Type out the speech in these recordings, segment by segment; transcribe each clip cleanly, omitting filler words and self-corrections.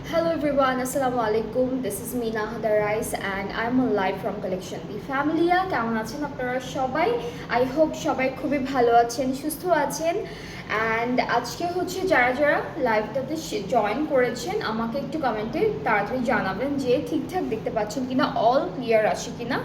Hello everyone, Assalamu alaikum. This is Meena Hadarais and I'm on live from Collection The Familia. কেমন আছেন আপনারা সবাই? I hope সবাই খুবই ভালো আছেন, সুস্থ আছেন। অ্যান্ড আজকে হচ্ছে যারা যারা লাইভটাতে জয়েন করেছেন আমাকে একটু কমেন্টে তাড়াতাড়ি জানাবেন যে ঠিকঠাক দেখতে পাচ্ছেন কিনা, অল ক্লিয়ার আছে কিনা।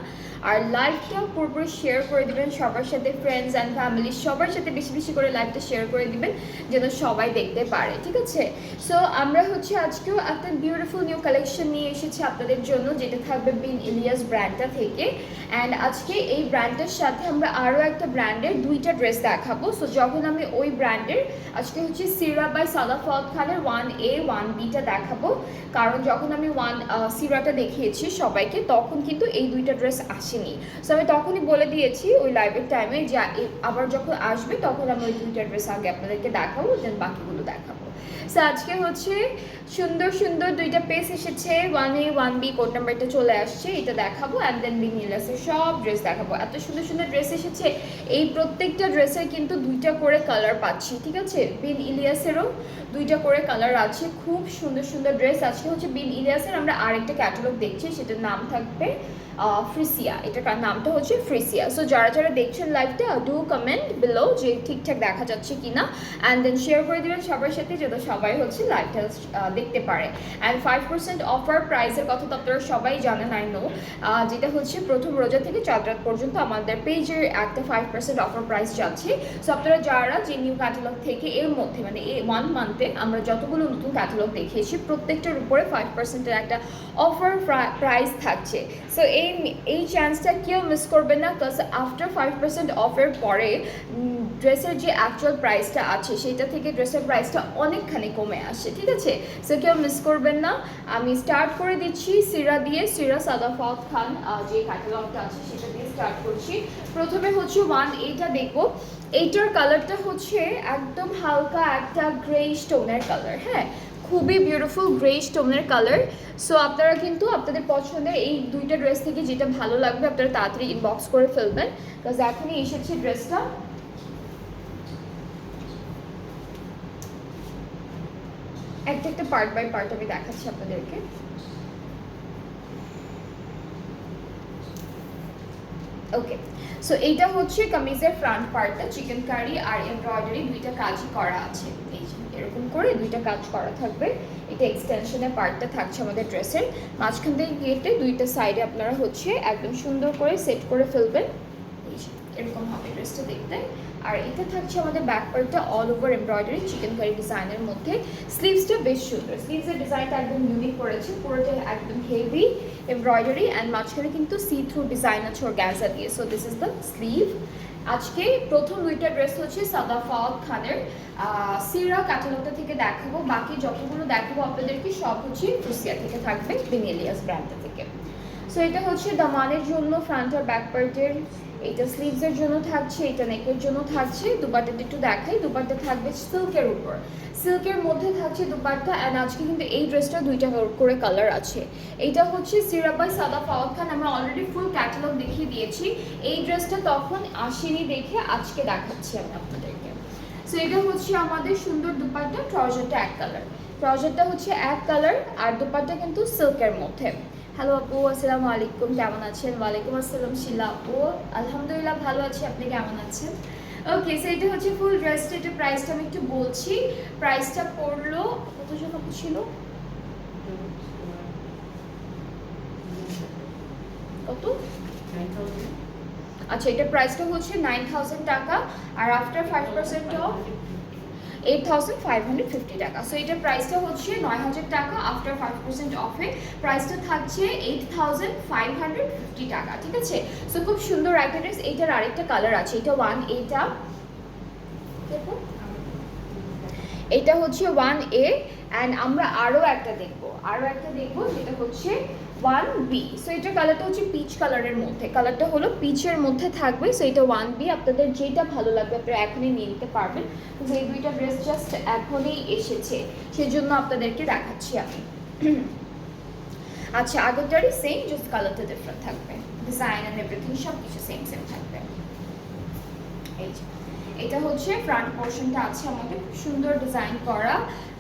আর লাইভটা পুরোপুরি শেয়ার করে দিবেন সবার সাথে, ফ্রেন্ডস অ্যান্ড ফ্যামিলি সবার সাথে বেশি বেশি করে লাইভটা শেয়ার করে দিবেন যেন সবাই দেখতে পারে, ঠিক আছে? সো আমরা হচ্ছে আজকেও একটা বিউটিফুল নিউ কালেকশন নিয়ে এসেছি আপনাদের জন্য, যেটা থাকবে বিন ইলিয়াস ব্র্যান্ডটা থেকে। অ্যান্ড আজকে এই ব্র্যান্ডের সাথে আমরা আরও একটা ব্র্যান্ডের দুইটা ড্রেস দেখাবো। সো যখন আমি ওই ব্র্যান্ডের আজকে হচ্ছে সিরা বাই সাদা ফাওয়াদ খানের 1A 1Bটা দেখাবো, কারণ যখন আমি সিরাটা দেখিয়েছি সবাইকে তখন কিন্তু এই দুইটা ড্রেস আসেনি। সো আমি তখনই বলে দিয়েছি ওই লাইভের টাইমে যে আবার যখন আসবে তখন আমি ওই দুইটা ড্রেস আগে আপনাদেরকে দেখাবো, দেন বাকিগুলো দেখাবো। সো আজকে হচ্ছে সুন্দর সুন্দর দুইটা পেস এসেছে, 1A 1B কোড নাম্বারটা চলে আসছে, এটা দেখাবো। অ্যান্ড দেন বিন ইলিয়াসের সব ড্রেস দেখাবো। এত সুন্দর সুন্দর ড্রেস এসেছে, এই প্রত্যেকটা ড্রেসের কিন্তু দুইটা করে কালার পাচ্ছি, ঠিক আছে? বিন ইলিয়াসেরও দুইটা করে কালার আছে, খুব সুন্দর সুন্দর ড্রেস। আজকে হচ্ছে বিন ইলিয়াসের আমরা আরেকটা ক্যাটালগ দেখছি, সেটার নাম থাকবে ফ্রিসিয়া, এটার নামটা হচ্ছে ফ্রিসিয়া। সো যারা যারা দেখছেন লাইভটা ডু কমেন্ট বিলো যে ঠিকঠাক দেখা যাচ্ছে কিনা, অ্যান্ড দেন শেয়ার করে দেবেন সবার সাথে যাতে সবাই হচ্ছে লাইভটা দেখতে পারে। অ্যান্ড 5% অফার প্রাইসের কথা তো আপনারা সবাই জানেন, আই নো, যেটা হচ্ছে প্রথম রোজা থেকে চাঁদ রাত পর্যন্ত আমাদের পেজের একটা 5% অফার প্রাইস যাচ্ছে। সো আপনারা যারা যে নিউ ক্যাটালগ থেকে এর মধ্যে মানে এই 1 মান্থে আমরা যতগুলো নতুন ক্যাটালগ দেখিয়েছি প্রত্যেকটার উপরে 5%-এর একটা অফার প্রাইস থাকছে। সো এই চান্সটা কেউ মিস করবে না, বিকজ আফটার 5% অফের পরে ড্রেসের যে অ্যাকচুয়াল প্রাইসটা আছে সেটা থেকে ড্রেসের প্রাইসটা অনেকখানি কমে আসে, ঠিক আছে? সো কেউ মিস করবেন না। আমি স্টার্ট করে দিচ্ছি সিরা দিয়ে, সিরা সাদা ফাওয়াদ খান যে ক্যাটালগটা আছে সেটা দিয়ে স্টার্ট করছি। প্রথমে হচ্ছে 1Aটা দেখবো। এইটার কালারটা হচ্ছে একদম হালকা একটা গ্রে স্টোনের কালার, হ্যাঁ, খুবই বিউটিফুল গ্রে স্টোনের কালার। সো আপনারা কিন্তু আপনাদের পছন্দের এই দুইটা ড্রেস থেকে যেটা ভালো লাগবে আপনারা তাড়াতাড়ি ইনবক্স করে ফেলবেন, বিকজ এখনই এসেছে ড্রেসটা। একটা একটা পার্ট বাই পার্ট আমি দেখাচ্ছি আপনাদেরকে। ওকে, সো এইটা হচ্ছে কামিজের ফ্রন্ট পার্টটা, চিকেন কারি আর এমব্রয়ডারি দুইটা কাজই করা আছে, এই যে এরকম করে দুইটা কাজ করা থাকবে। এটা এক্সটেনশনের পার্টটা থাকছে আমাদের ড্রেসের, মাঝখান থেকে কেটে দুইটা সাইডে আপনারা হচ্ছে একদম সুন্দর করে সেট করে ফেলবেন, এই যে এরকম হবে ড্রেসটা দেখতে। আর এটা থাকছে আমাদের ব্যাক পার্টটা all over embroidery chikankari ডিজাইনের মধ্যে। স্লিভসটা বেশ সুন্দর, স্লিভসের ডিজাইনটা একদম ইউনিক করেছে, পুরোটা একদম হেভি এমব্রয়ডারি অ্যান্ড মাঝখানে কিন্তু সি থ্রু ডিজাইন আছে অর্গানজা দিয়ে। So this is the sleeve. আজকে প্রথম দুইটা ড্রেস হচ্ছে সাদা ফাওয়াদ খানের সিরা ক্যাটালগটা থেকে দেখাবো, বাকি যতগুলো দেখাবো আপনাদেরকে সব হচ্ছে ফ্রিসিয়া থেকে থাকবে, বিন ইলিয়াস ব্র্যান্ডটা থেকে। সো এটা হচ্ছে দামানের জন্য ফ্রন্ট আর ব্যাক পার্টের, এটা স্লিভসের জন্য থাকছে, এটা নেকের জন্য থাকছে। দুপাট্টাটা একটু দেখাই, দুপাট্টা থাকবে সিল্কের উপর, সিল্কের মধ্যে থাকছে দুপাট্টা। অ্যান্ড আজকে কিন্তু এই ড্রেসটা দুইটা করে কালার আছে। এইটা হচ্ছে সিরা বাই সাদা ফাওয়াদ খান, আমরা অলরেডি ফুল ক্যাটালগ দেখিয়ে দিয়েছি, এই ড্রেসটা তখন আসেনি দেখে আজকে দেখাচ্ছি আমি আপনাদেরকে। সো এটা হচ্ছে আমাদের সুন্দর দুপাট্টা, ট্রাউজারটা এক কালার, ট্রাউজারটা হচ্ছে এক কালার আর দুপাট্টা কিন্তু সিল্কের মধ্যে। হ্যালো আপু, আসসালামু আলাইকুম, কেমন আছেন? ওয়ালাইকুম আসসালাম শিলা আপু, আলহামদুলিল্লাহ ভালো আছি, আপনি কেমন আছেন? ওকে, সো এটা হচ্ছে ফুল ড্রেসটা, এটা প্রাইসটা আমি একটু বলছি। প্রাইসটা পড়লো কত টাকা ছিল, কত? আচ্ছা, এটা প্রাইসটা হচ্ছে 9000 টাকা আর আফটার 5% অফ 8550 টাকা। সো এটার প্রাইসটা হচ্ছে 9000 টাকা, আফটার 5% অফে প্রাইসটা থাকছে 8550 টাকা, ঠিক আছে? সো খুব সুন্দর একটা ড্রেস। এইটার আরেকটা কালার আছে, এটা 1Aটা, এটা হচ্ছে 1A। অ্যান্ড আমরা আরও একটা দেখবো যেটা হচ্ছে 1B। সো এটার কালারটা হচ্ছে পিচ কালারের মধ্যে, কালারটা হলো পিচের মধ্যে থাকবে। সো এটা 1B, আপনাদের যেটা ভালো লাগবে আপনারা এখনই নিয়ে নিতে পারবেন, যে এই দুইটা ড্রেস জাস্ট এখনই এসেছে সেজন্য আপনাদেরকে দেখাচ্ছি আমি। আচ্ছা, আগেরটারই সেম, জাস্ট কালারটা ডিফারেন্ট থাকবে, ডিজাইন অ্যান্ড এভরিথিং সব কিছু সেম থাকবে। এই যে এটা হচ্ছে ফ্রন্ট পোর্শনটা আছে আমাদের খুব সুন্দর ডিজাইন করা।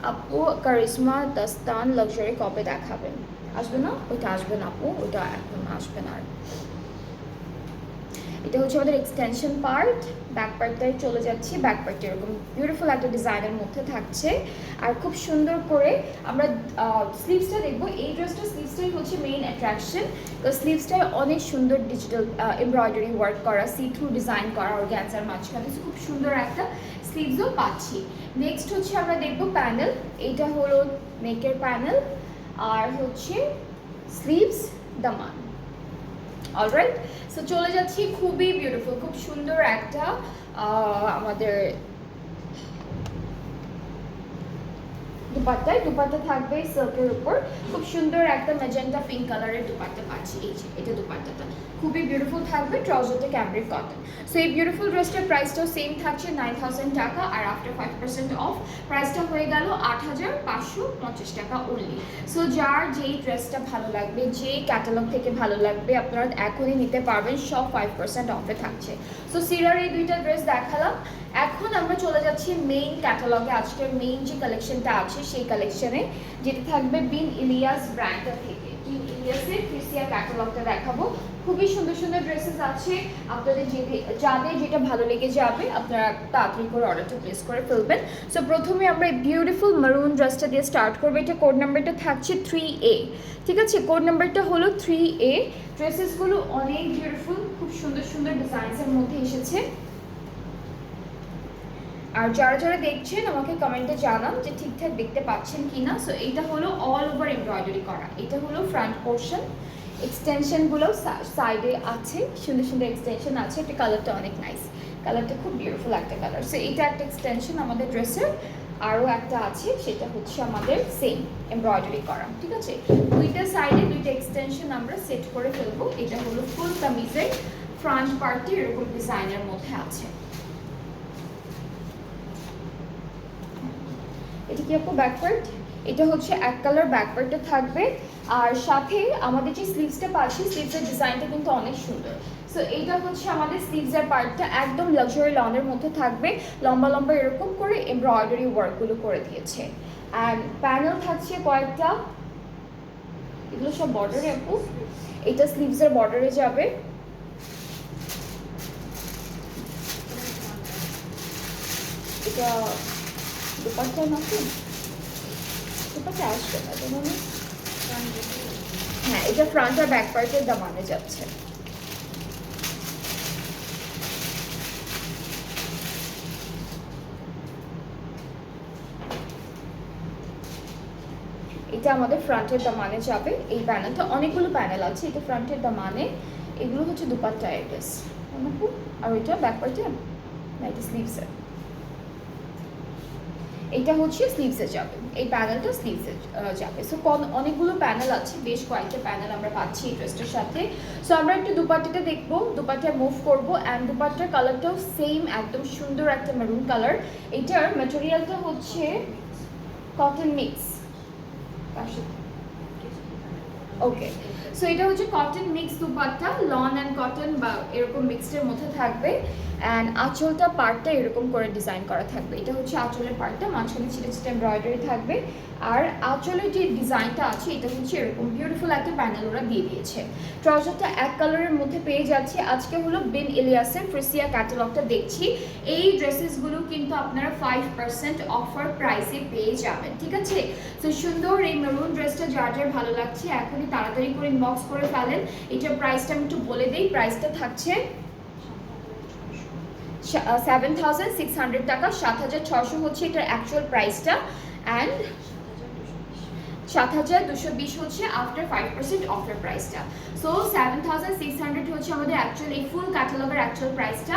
আপু কারিশমা দাস্তান লাক্সারি কবে দেখাবেন? আসবে না? ওইটা আসবে না আপু, ওইটা এখন আসবে না। আর এটা হচ্ছে আমাদের এক্সটেনশন পার্ট, ব্যাক পার্টটাই চলে যাচ্ছি। ব্যাক পার্টটা এরকম বিউটিফুল একটা ডিজাইনের মধ্যে থাকছে আর খুব সুন্দর করে আমরা স্লিভসটা দেখবো। এই ড্রেসটা স্লিভসটাই হচ্ছে মেইন অ্যাট্রাকশন। তো স্লিভসটায় অনেক সুন্দর ডিজিটাল এমব্রয়ডারি ওয়ার্ক করা, সি থ্রু ডিজাইন করা অর্গানজার মাঝখানে, খুব সুন্দর একটা স্লিভসও পাচ্ছি। নেক্সট হচ্ছে আমরা দেখবো প্যানেল। এইটা হলো নেকের প্যানেল আর হচ্ছে স্লিভস দামান। অলরাইট, সো চলে যাচ্ছি। খুবই বিউটিফুল, খুব সুন্দর একটা আমাদের দুপাট্টা থাকবে সিল্কের উপর। খুব সুন্দর একটা ম্যাজেন্টা পিঙ্ক কালারের দুপাট্টা পাচ্ছি। এই যে এটা দুপাট্টাটা খুবই বিউটিফুল থাকবে, ট্রাউজারটা ক্যামব্রিক কটন। সো এই বিউটিফুল ড্রেসটার প্রাইসটাও সেম থাকছে 9000 টাকা, আর আফটার 5% অফ প্রাইসটা হয়ে গেল 8550 টাকা অনলি। সো যার যেই ড্রেসটা ভালো লাগবে, যে ক্যাটালগ থেকে ভালো লাগবে, আপনারা এখনই নিতে পারবেন, সব 5% অফে থাকছে। সো সিরার এই দুইটা ড্রেস দেখালাম। এখন আমরা চলে যাচ্ছি মেইন ক্যাটালগে। আজকের মেইন যে কালেকশনটা আছে সেই কালেকশনে, যেটা থাকবে বিন ইলিয়াস ব্র্যান্ডটা থেকে। বিন ইলিয়াসের ক্রিসিয়া ক্যাটালগটা দেখাবো। খুবই সুন্দর সুন্দর ড্রেসেস আছে, আপনাদের যাদের যেটা ভালো লেগে যাবে আপনারা তাড়াতাড়ি করে অর্ডারটা প্লেস করে ফেলবেন। সো প্রথমে আমরা এই বিউটিফুল মারুন ড্রেসটা দিয়ে স্টার্ট করবো। এটা কোড নাম্বারটা থাকছে 3A, ঠিক আছে? কোড নাম্বারটা হলো 3A। ড্রেসেসগুলো অনেক বিউটিফুল, খুব সুন্দর সুন্দর ডিজাইনসের মধ্যে এসেছে। আর যারা যারা দেখছেন আমাকে কমেন্টে জানান যে ঠিকঠাক দেখতে পাচ্ছেন কি না। সো এইটা হলো অল ওভার এমব্রয়ডারি করা। এটা হলো ফ্রন্ট পোর্শন, এক্সটেনশনগুলো সাইডে আছে, সুন্দর সুন্দর এক্সটেনশন আছে। এটা কালারটা অনেক নাইস, কালারটা খুব বিউটিফুল একটা কালার। সো এইটা একটা এক্সটেনশন আমাদের ড্রেসের। আরও একটা আছে, সেটা হচ্ছে আমাদের সেম এমব্রয়ডারি করা, ঠিক আছে? দুইটা সাইডে দুইটা এক্সটেনশন আমরা সেট করে ফেলবো। এটা হলো ফুল কামিজের ফ্রন্ট পার্টটি এরকম ডিজাইনের মধ্যে আছে। এটা কি আপু ব্যাকপার্ট? এটা হচ্ছে এক কালার ব্যাকপার্টটা থাকবে, আর সাথে আমাদের যে স্লিভসটা পাচ্ছি স্লিভসের ডিজাইনটা কিন্তু অনেক সুন্দর। সো এইটা হচ্ছে আমাদের স্লিভসের পার্টটা, একদম লাক্সারি লনের মধ্যে থাকবে, লম্বা লম্বা এরকম করে এমব্রয়ডারি ওয়ার্কগুলো করে দিয়েছে। অ্যান্ড প্যানেল থাকছে কয়েকটা, এগুলো সব বর্ডারে আপু। এটা স্লিভসের বর্ডারে যাবে। এটা দুপাট্টা নাকি দুপাট্টা আসবে না যেমন, হ্যাঁ এটা ফ্রন্ট আর ব্যাক পার্টের দামানে যাচ্ছে। এটা আমাদের ফ্রন্টের দামানে যাবে। এই প্যানেলটা, অনেকগুলো প্যানেল আছে, এটা ফ্রন্টের দামানে, এগুলো হচ্ছে দুপাট্টা ড্রেস। আর ওইটা ব্যাক পার্টে না, এটা স্লিভসের। এটা হচ্ছে স্লিভসে যাবে, এই প্যানেলটা স্লিভসে যাবে। সো অনেকগুলো প্যানেল আছে, বেশ কয়েকটা প্যানেল আমরা পাচ্ছি এই ড্রেসটার সাথে। সো আমরা একটু দুপাট্টাটা দেখবো, দুপাট্টা মুভ করবো। অ্যান্ড দুপাট্টার কালারটাও সেম, একদম সুন্দর একটা মেরুন কালার। এটার ম্যাটেরিয়ালটা হচ্ছে কটন মিক্স। ওকে, সো এটা হচ্ছে cotton mix dupatta, lawn and cotton বা এরকম মিক্সডের মধ্যে থাকবে। অ্যান্ড আঁচলটা পার্টটা এরকম করে ডিজাইন করা থাকবে। এটা হচ্ছে আঁচলের পার্টটা, মাঝখানে ছিটে ছিটে এমব্রয়ডারি থাকবে। আর আঁচলের যে ডিজাইনটা আছে এটা হচ্ছে এরকম বিউটিফুল একটা প্যানেল ওরা দিয়ে দিয়েছে। ট্রাউজারটা এক কালারের মধ্যে পেয়ে যাচ্ছে। আজকে হলো বিন ইলিয়াসের ফ্রিসিয়া ক্যাটালগটা দেখছি। এই ড্রেসেসগুলো কিন্তু আপনারা 5% অফার প্রাইসে পেয়ে যাবেন, ঠিক আছে? তো সুন্দর এই মেরুন ড্রেসটা যার যার ভালো লাগছে এখনই তাড়াতাড়ি করে ইনবক্স করে ফেলেন। এটার প্রাইসটা আমি একটু বলে দিই। প্রাইসটা থাকছে 7600 টাকা, 7600 হচ্ছে এটার অ্যাকচুয়াল প্রাইসটা। অ্যান্ড 7220 হচ্ছে আফটার 5% অফের প্রাইসটা। সো 7600 হচ্ছে আমাদের অ্যাকচুয়াল এই ফুল ক্যাটালগের অ্যাকচুয়াল প্রাইসটা,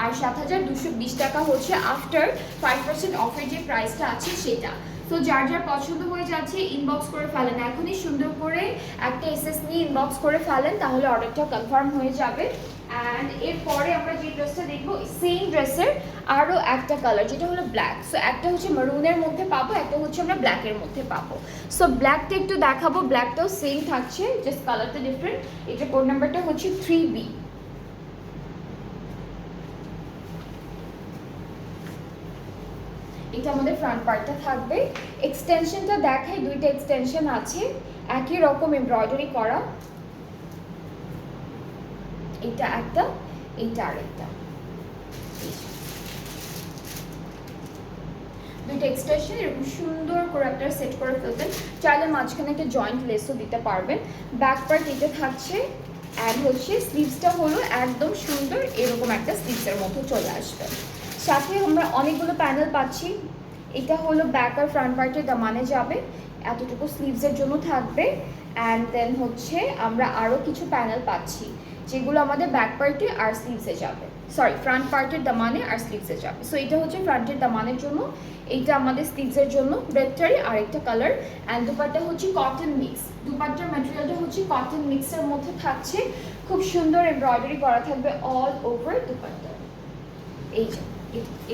আর 7220 টাকা হচ্ছে আফটার 5% অফের যে প্রাইসটা আছে সেটা। সো যার যার পছন্দ হয়ে যাচ্ছে ইনবক্স করে ফেলেন, এখনই সুন্দর করে একটা এসএস নিয়ে ইনবক্স করে ফেলেন, তাহলে অর্ডারটা কনফার্ম হয়ে যাবে। অ্যান্ড এরপরে আমরা যে ড্রেসটা দেখবো সেম ড্রেসের আরও একটা কালার, যেটা হলো ব্ল্যাক। সো একটা হচ্ছে মারুনের মধ্যে পাবো, একটা হচ্ছে আমরা ব্ল্যাকের মধ্যে পাবো। সো ব্ল্যাকটা একটু দেখাবো, ব্ল্যাকটাও সেম থাকছে, জাস্ট কালারটা ডিফারেন্ট। এটা কোড নাম্বারটা হচ্ছে 3B। এটা হচ্ছে মারুনের মধ্যে পাবো, একটা হচ্ছে ব্ল্যাকের মধ্যে পাবো। সো ব্ল্যাকটা একটু দেখাবো, ব্ল্যাকটাও সেম থাকছে, জাস্ট কালারটা ডিফারেন্ট। এটা কোড নাম্বারটা হচ্ছে 3B। 3B। এটা হচ্ছে মারুনের মধ্যে পাবো, একটা হচ্ছে ব্ল্যাকের মধ্যে পাবো। সো ব্ল্যাকটা একটু দেখাবো, ব্ল্যাকটাও সেম থাকছে, জাস্ট কালারটা ডিফারেন্ট। এটা কোড নাম্বারটা হচ্ছে 3B। এটা আমাদের ফ্রন্ট পার্টটা থাকবে। এক্সটেনশনটা দেখাই, দুইটা এক্সটেনশন আছে, একই রকম এমব্রয়ডারি করা। এটা একটা, এইটা আরেকটা, দুইটা এক্সটেনশন এরকম সুন্দর করে আপনারা সেট করে ফেলবেন। চাইলে মাঝখানে একটা জয়েন্ট লেসও দিতে পারবেন। ব্যাক পার্ট এটা থাকছে, অ্যান্ড হচ্ছে স্লিভসটা হলো একদম সুন্দর এরকম একটা স্লিভসের মতো চলে আসবে। সাথে আমরা অনেকগুলো প্যানেল পাচ্ছি। এটা হলো ব্যাক আর ফ্রন্ট পার্টের দামানে যাবে, এতটুকু স্লিভসের জন্য থাকবে। অ্যান্ড দেন হচ্ছে আমরা আরও কিছু প্যানেল পাচ্ছি যেগুলো আমাদের ব্যাক পার্টে আর স্লিভসে যাবে, সরি ফ্রন্ট পার্টের দামানে আর স্লিভসে যাবে। সো এটা হচ্ছে ফ্রন্টের দামানের জন্য, এইটা আমাদের স্লিভসের জন্য রেডটারি আরেকটা কালার। অ্যান্ড দুপাট্টা হচ্ছে কটন মিক্স, দুপাট্টার ম্যাটেরিয়ালটা হচ্ছে কটন মিক্সের মধ্যে থাকছে, খুব সুন্দর এমব্রয়ডারি করা থাকবে অল ওভার দুপাট্টা। এই যে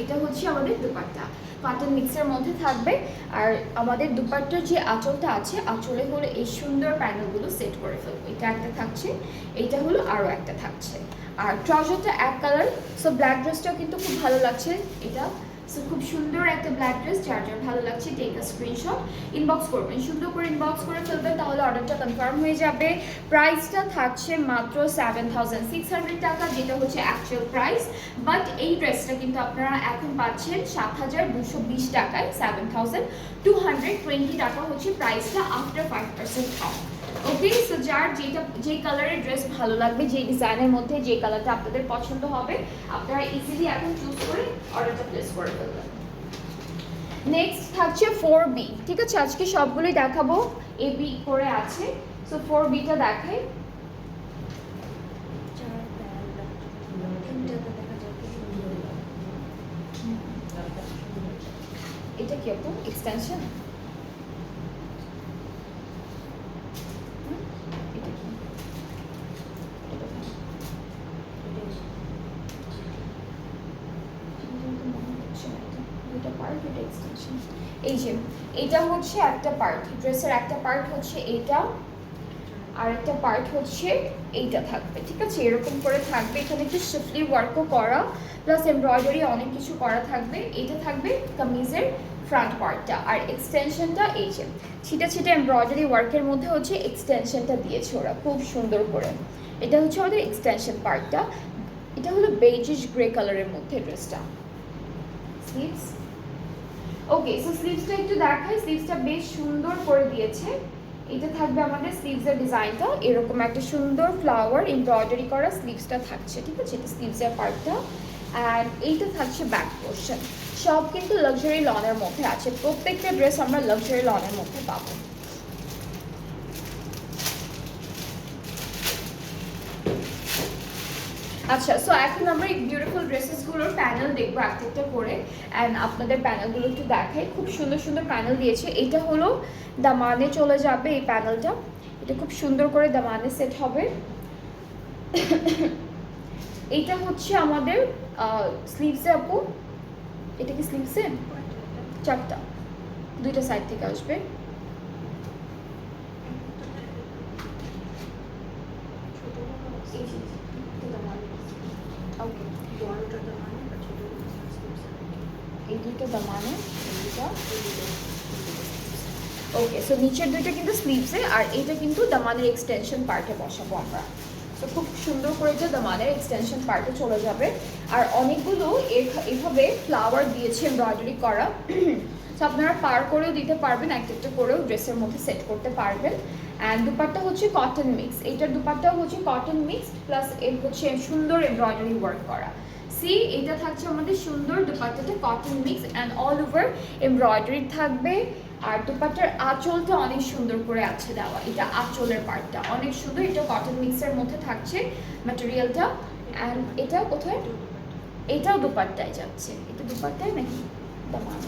এটা হচ্ছে আমাদের দুপাট্টা, কটন মিক্সের মধ্যে থাকবে। আর আমাদের দুপাট্টার যে আঁচলটা আছে, আঁচলে হলো এই সুন্দর প্যানেলগুলো সেট করে ফেলবো। এটা একটা থাকছে, এইটা হলো আরও একটা থাকছে। আর ট্রাউজারটা এক কালার। সো ব্ল্যাক ড্রেসটাও কিন্তু খুব ভালো লাগছে এটা। সো খুব সুন্দর একটা ব্ল্যাক ড্রেস, যার যার ভালো লাগছে টেক আ স্ক্রিনশট, ইনবক্স করবেন, সুন্দর করে ইনবক্স করে ফেলবেন, তাহলে অর্ডারটা কনফার্ম হয়ে যাবে। প্রাইসটা থাকছে মাত্র 7600 টাকা, যেটা হচ্ছে অ্যাকচুয়াল প্রাইস। বাট এই ড্রেসটা কিন্তু আপনারা এখন পাচ্ছেন 7220 টাকায়, 7220 টাকা হচ্ছে প্রাইসটা আফটার 5% অফ। ওকে, সো যার যেই কালারের ড্রেস ভালো লাগবে, যেই ডিজাইনের মধ্যে যে কালারটা আপনাদের পছন্দ হবে, আপনারা ইজিলি এখন চুজ করে অর্ডারটা প্লেস করে ফেলবেন। নেক্সট থাকছে 4B, ঠিক আছে? আজকে সবগুলোই দেখাবো, AB করে আছে। সো 4Bটা দেখাই। এটা কি আপু এক্সটেনশন? এই যে এটা হচ্ছে একটা পার্ট, ড্রেসের একটা পার্ট হচ্ছে এইটা, আর একটা পার্ট হচ্ছে এইটা থাকবে, ঠিক আছে? এরকম করে থাকবে, এখানে একটু শিফলি ওয়ার্কও করা, প্লাস এমব্রয়ডারি অনেক কিছু করা থাকবে। এটা থাকবে কামিজের ফ্রন্ট পার্টটা, আর এক্সটেনশনটা এই যে ছিটা ছিটা এমব্রয়ডারি ওয়ার্কের মধ্যে হচ্ছে এক্সটেনশনটা দিয়েছে ওরা খুব সুন্দর করে। এটা হচ্ছে আমাদের এক্সটেনশন পার্টটা। এটা হলো বেজিশ গ্রে কালারের মধ্যে ড্রেসটা। স্লিভস, ওকে, সো স্লিভসটা একটু দেখাই। স্লিভসটা বেশ সুন্দর করে দিয়েছে। এটা থাকবে আমাদের স্লিভসের ডিজাইনটা, এরকম একটা সুন্দর ফ্লাওয়ার এমব্রয়ডারি করা স্লিভসটা থাকছে, ঠিক আছে? এটা স্লিভসের পার্টটা। অ্যান্ড এইটা থাকছে ব্যাক পোর্শন। সব কিন্তু লাক্সারি লনের মধ্যে আছে, প্রত্যেকটা ড্রেস আমরা লাক্সারি লনের মধ্যে পাবো। আচ্ছা, সো এখন আমরা এই বিউটিফুল ড্রেসেসগুলোর প্যানেল দেখবো একটা করে। অ্যান্ড আপনাদের প্যানেলগুলো একটু দেখাই, খুব সুন্দর সুন্দর প্যানেল দিয়েছে। এটা হলো দামানে চলে যাবে এই প্যানেলটা, এটা খুব সুন্দর করে দামানে সেট হবে। এইটা হচ্ছে আমাদের স্লিভসে আপু, এটা কি স্লিভসে? চারটা, দুইটা সাইড থেকে আসবে। এই দুটো দামানে, ওকে। সো নিচের দুইটা কিন্তু স্লিভসে, আর এটা কিন্তু দামানের এক্সটেনশন পার্টে বসাবো আমরা। তো খুব সুন্দর করে এটা দামানের এক্সটেনশন পার্টে চলে যাবে। আর অনেকগুলো এভাবে ফ্লাওয়ার দিয়েছে এমব্রয়ডারি করা, তো আপনারা পার করেও দিতে পারবেন, একটা করেও ড্রেসের মধ্যে সেট করতে পারবেন। অ্যান্ড দুপাট্টা হচ্ছে কটন মিক্স, এইটার দুপাট্টাও হচ্ছে কটন মিক্স, প্লাস এর হচ্ছে সুন্দর এমব্রয়ডারি ওয়ার্ক করা। সি, এটা থাকছে আমাদের সুন্দর দুপাট্টাটা cotton mix and all over embroidery থাকবে। আর দুপাট্টার আঁচলটা অনেক সুন্দর করে আছে দেওয়া, এটা আঁচলের পার্টটা অনেক সুন্দর, এটা কটন মিক্সের মধ্যে থাকছে ম্যাটেরিয়ালটা। অ্যান্ড এটা কোথায়? এটাও দুপাট্টায় যাচ্ছে, এটা দুপাট্টায় নাকি দামান?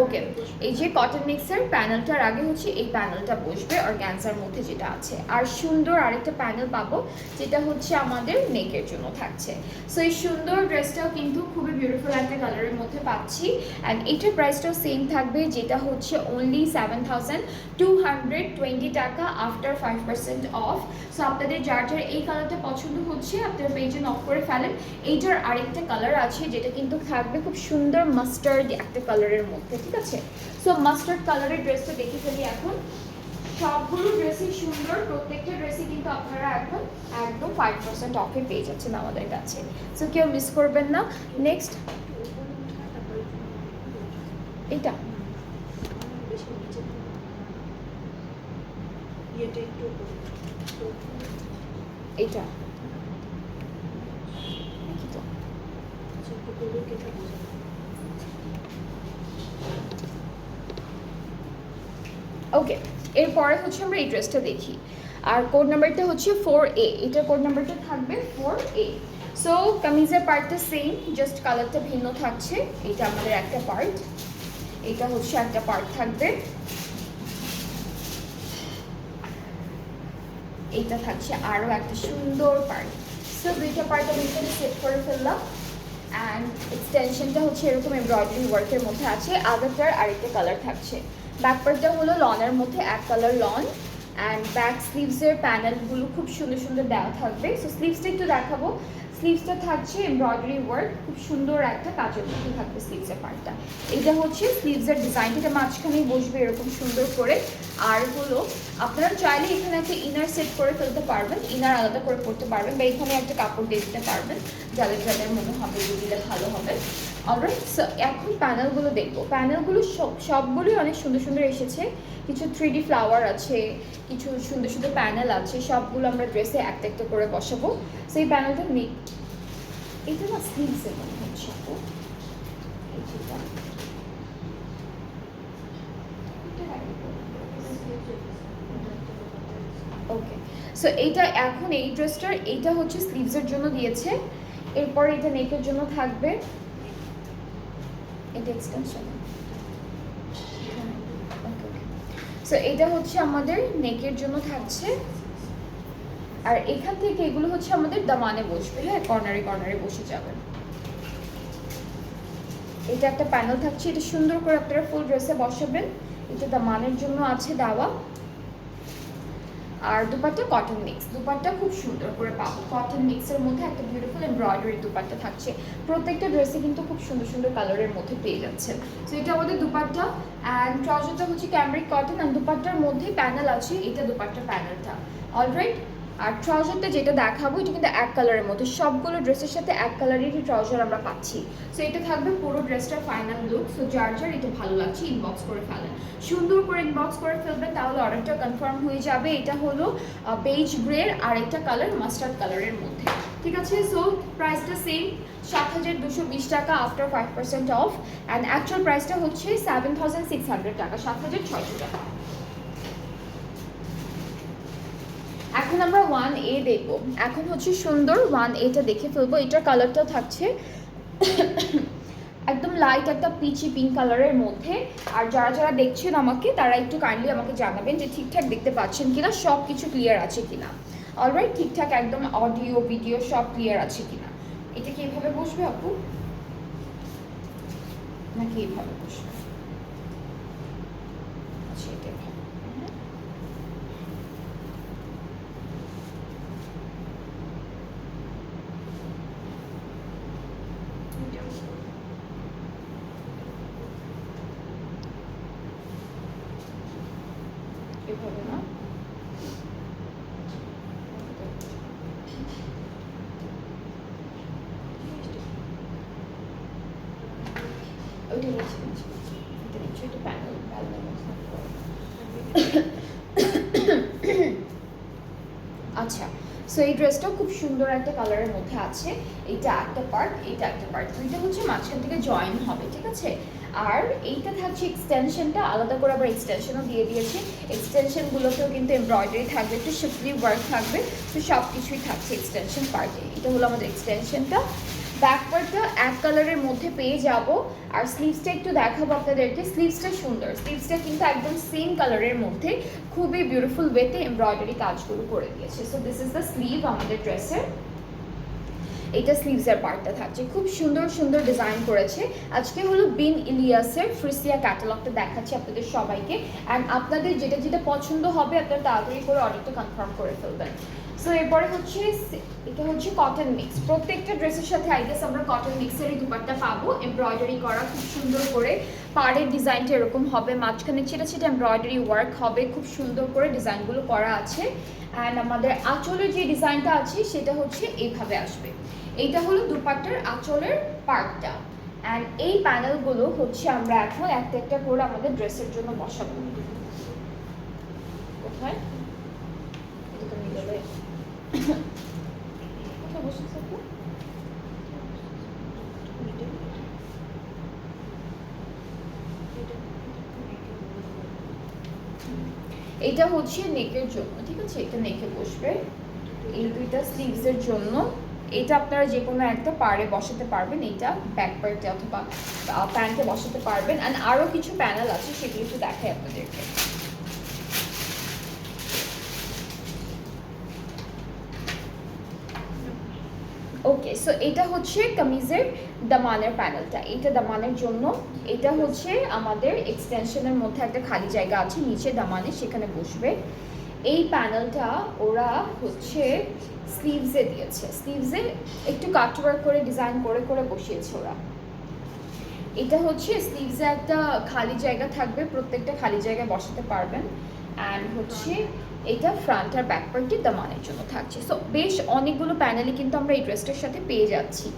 ওকে, এই যে কটন মিক্সের প্যানেলটার আগে হচ্ছে এই প্যানেলটা বসবে অর্গানজার মধ্যে যেটা আছে, আর সুন্দর আরেকটা প্যানেল পাবো যেটা হচ্ছে আমাদের নেকের জন্য থাকছে। সো এই সুন্দর ড্রেসটাও কিন্তু খুবই বিউটিফুল একটা কালারের মধ্যে পাচ্ছি, অ্যান্ড এটার প্রাইসটাও সেম থাকবে, যেটা হচ্ছে অনলি 7,220 টাকা আফটার 5% অফ। সো আপনাদের যার যার এই কালারটা পছন্দ হচ্ছে আপনার পেজে নক করে ফেলেন। এইটার আরেকটা কালার আছে যেটা কিন্তু থাকবে খুব সুন্দর মাস্টার্ড একটা কালারের মধ্যে, ঠিক আছে? সো মাস্টার্ড কালারের ড্রেসটা দেখে ফেলি এখন। সবগুলো ড্রেসই সুন্দর, প্রত্যেকটা ড্রেসই কিন্তু আপনারা এখন একদম 5% অফে পেয়ে যাচ্ছেন আমাদের কাছে। সো কেউ মিস করবেন না। নেক্সট এটা এটা ওকে, এরপরে হচ্ছে আমরা এই ড্রেসটা দেখি, আর কোড নাম্বারটা হচ্ছে 4A, এটার কোড নাম্বারটা থাকবে 4A। সো কামিজের পার্টটা সেম, জাস্ট কালারটা ভিন্ন থাকছে। এটা আমাদের একটা পার্ট, এটা হচ্ছে একটা পার্ট থাকবে, এইটা থাকছে আরও একটা সুন্দর পার্ট। সো দুইটা পার্ট আমি এখানে সেট করে ফেললাম, অ্যান্ড এক্সটেনশনটা হচ্ছে এরকম এমব্রয়ডারি ওয়ার্কের মধ্যে আছে। আগেরটার আরেকটা কালার থাকছে। ব্যাক পার্টটা হলো লনের মধ্যে এক কালার লন, অ্যান্ড ব্যাক স্লিভসের প্যানেলগুলো খুব সুন্দর সুন্দর দেওয়া থাকবে। সো স্লিভসটা একটু দেখাবো। স্লিভসটা থাকছে এমব্রয়ডারি ওয়ার্ক, খুব সুন্দর একটা কাজের মধ্যে থাকবে স্লিভসের পার্টটা। এটা হচ্ছে স্লিভসের ডিজাইনটা, এটা মাঝখানেই বসবে এরকম সুন্দর করে। আর হলো আপনারা চাইলে এখানে একটা ইনার সেট করে ফেলতে পারবেন, ইনার আলাদা করে পরতে পারবেন, বা এখানে একটা কাপড় দিয়ে দিতে পারবেন, যাদের যাদের মনে হবে যে দিলে ভালো হবে। অলরাইট, সো এখন প্যানেলগুলো দেখবো। প্যানেলগুলো সবগুলোই অনেক সুন্দর সুন্দর এসেছে। কিছু 3D ফ্লাওয়ার আছে, কিছু সুন্দর সুন্দর প্যানেল আছে, সবগুলো আমরা ড্রেসে একটা একটা করে বসাবো। সো এই প্যানেলটা এটা না স্লিভসের মনে হচ্ছে আপু, ওকে। সো এইটা এখন এই ড্রেসটার এইটা হচ্ছে স্লিভসের জন্য দিয়েছে, এরপর এটা নেকের জন্য থাকবে, এটা এক্সটেনশন। সো এটা হচ্ছে আমাদের নেকের জন্য থাকছে, আর এখান থেকে এগুলো হচ্ছে আমাদের দামানে বসবে, হ্যাঁ, কর্নারে কর্নারে বসে যাবে। এটা একটা প্যানেল থাকছে, এটা সুন্দর করে আপনারা ফুল ড্রেসে বসাবেন। এটা দামানের জন্য আছে দেওয়া। আর দুপাট্টা কটন মিক্স, দুপাট্টা খুব সুন্দর করে পাবো কটন মিক্সের মধ্যে একটা বিউটিফুল এমব্রয়ডারি দুপাট্টা থাকছে। প্রত্যেকটা ড্রেসে কিন্তু খুব সুন্দর সুন্দর কালারের মধ্যে পেয়ে যাচ্ছেন। সো এটা আমাদের দুপাট্টা, অ্যান্ড ট্রাউজারটা হচ্ছে ক্যামব্রিক কটন, অ্যান্ড দুপাট্টার মধ্যে প্যানেল আছে, এটা দুপাট্টার প্যানেলটা। অলরাইট, আর ট্রাউজারটা যেটা দেখাবো এটা কিন্তু এক কালারের মধ্যে, সবগুলো ড্রেসের সাথে এক কালারেরই ট্রাউজার আমরা পাচ্ছি। সো এটা থাকবে পুরো ড্রেসটার ফাইনাল লুক। সো যার যার এটা ভালো লাগছে ইনবক্স করে ফেলেন, সুন্দর করে ইনবক্স করে ফেলবেন, তাহলে অর্ডারটা কনফার্ম হয়ে যাবে। এটা হলো বেজ গ্রের আর একটা কালার মাস্টার্ড কালারের মধ্যে, ঠিক আছে? সো প্রাইসটা সেম, 7,220 টাকা আফটার 5% অফ, অ্যান্ড অ্যাকচুয়াল প্রাইসটা হচ্ছে 7,600 টাকা, 7,600 টাকা। এখন আমরা 1A দেখবো। এখন হচ্ছে সুন্দর 1Aটা দেখে ফেলবো। এটার কালারটাও থাকছে একদম লাইট একটা পিচি পিঙ্ক কালারের মধ্যে। আর যারা যারা দেখছেন আমাকে, তারা একটু কাইন্ডলি আমাকে জানাবেন যে ঠিকঠাক দেখতে পাচ্ছেন কিনা, সব কিছু ক্লিয়ার আছে কিনা। অলরাইট, ঠিকঠাক একদম অডিও ভিডিও সব ক্লিয়ার আছে কিনা। এটা কি এভাবে বসবে আপু, নাকি এইভাবে বসবে? আচ্ছা, এটা এভাবে না, ওইটা নিচে নিচে এটা নিচে, এটা প্যানেল প্যানেল। আচ্ছা, সো এই ড্রেসটাও খুব সুন্দর একটা কালারের মধ্যে আছে। এইটা একটা পার্ট, এইটা একটা পার্ট, দুইটা হচ্ছে মাঝখান থেকে জয়েন হবে, ঠিক আছে? আর এইটা থাকছে এক্সটেনশনটা আলাদা করে, আবার এক্সটেনশনও দিয়ে দিয়েছে। এক্সটেনশনগুলোতেও কিন্তু এমব্রয়ডারি থাকবে, একটু শিফলি ওয়ার্ক থাকবে, তো সব কিছুই থাকছে এক্সটেনশন পার্টে। এটা হলো আমাদের এক্সটেনশনটা, ব্যাক পার্টটা এক কালারের মধ্যে পেয়ে যাব। আর স্লিভসটা একটু দেখাবো আপনাদেরকে। স্লিভসটা সুন্দর, স্লিভসটা কিন্তু একদম সেম কালারের মধ্যে খুবই বিউটিফুল ওয়েতে এমব্রয়ডারি কাজগুলো করে দিয়েছে। So this is the sleeve আমাদের ড্রেসের। এটা স্লিভসের পার্টটা থাকছে, খুব সুন্দর সুন্দর ডিজাইন করেছে। আজকে হলো বিন ইলিয়াসের ফ্রিসিয়া ক্যাটালগটা দেখাচ্ছি আপনাদের সবাইকে। অ্যান্ড আপনাদের যেটা যেটা পছন্দ হবে আপনারা তাড়াতাড়ি করে অর্ডারটা কনফার্ম করে ফেলবেন। সো এরপরে হচ্ছে এটা হচ্ছে কটন মিক্স। প্রত্যেকটা ড্রেসের সাথে আই গেস আমরা কটন মিক্সেরই দুপাট্টা পাবো, এমব্রয়ডারি করা খুব সুন্দর করে। পাড়ের ডিজাইনটা এরকম হবে, মাঝখানে ছেটা ছেটা এমব্রয়ডারি ওয়ার্ক হবে, খুব সুন্দর করে ডিজাইনগুলো করা আছে। অ্যান্ড আমাদের আঁচলের যে ডিজাইনটা আছে সেটা হচ্ছে এইভাবে আসবে। এইটা হলো দুপাট্টার আঁচলের পার্টটা। অ্যান্ড এই প্যানেলগুলো হচ্ছে আমরা এখন একটা একটা করে আমাদের ড্রেসের জন্য বসাবো। কোথায় এটা তো মিডলে কোথায় বসেছে আপু? এটা হচ্ছে নেকের জন্য, ঠিক আছে? এটা নেকে বসবে। এই দুইটা স্লিভসের জন্য এটা আপনারা যে কোনো একটা পাড়ে বসাতে পারবেন, এইটা ব্যাক পার্টে অথবা প্যান্টে বসাতে পারবেন। অ্যান্ড আরও কিছু প্যানেল আছে সেগুলো একটু দেখাই আপনাদেরকে। ওকে, সো এটা হচ্ছে কামিজের দামানের প্যানেলটা, এটা দামানের জন্য। এটা হচ্ছে আমাদের এক্সটেনশনের মধ্যে একটা খালি জায়গা আছে নিচে দামানে, সেখানে বসবে। এই প্যানেলটা ওরা হচ্ছে স্লিভসে দিয়েছে, স্লিভসে একটু কাটওয়ার্ক করে ডিজাইন করে করে বসিয়েছে ওরা। এটা হচ্ছে স্লিভসে একটা খালি জায়গা থাকবে, প্রত্যেকটা খালি জায়গায় বসাতে পারবেন। অ্যান্ড হচ্ছে এটা ফ্রন্ট আর ব্যাক পার্টটি দামানের জন্য থাকছে। সো বেশ অনেকগুলো প্যানেলই কিন্তু আমরা এই ড্রেসটার সাথে পেয়ে যাচ্ছি।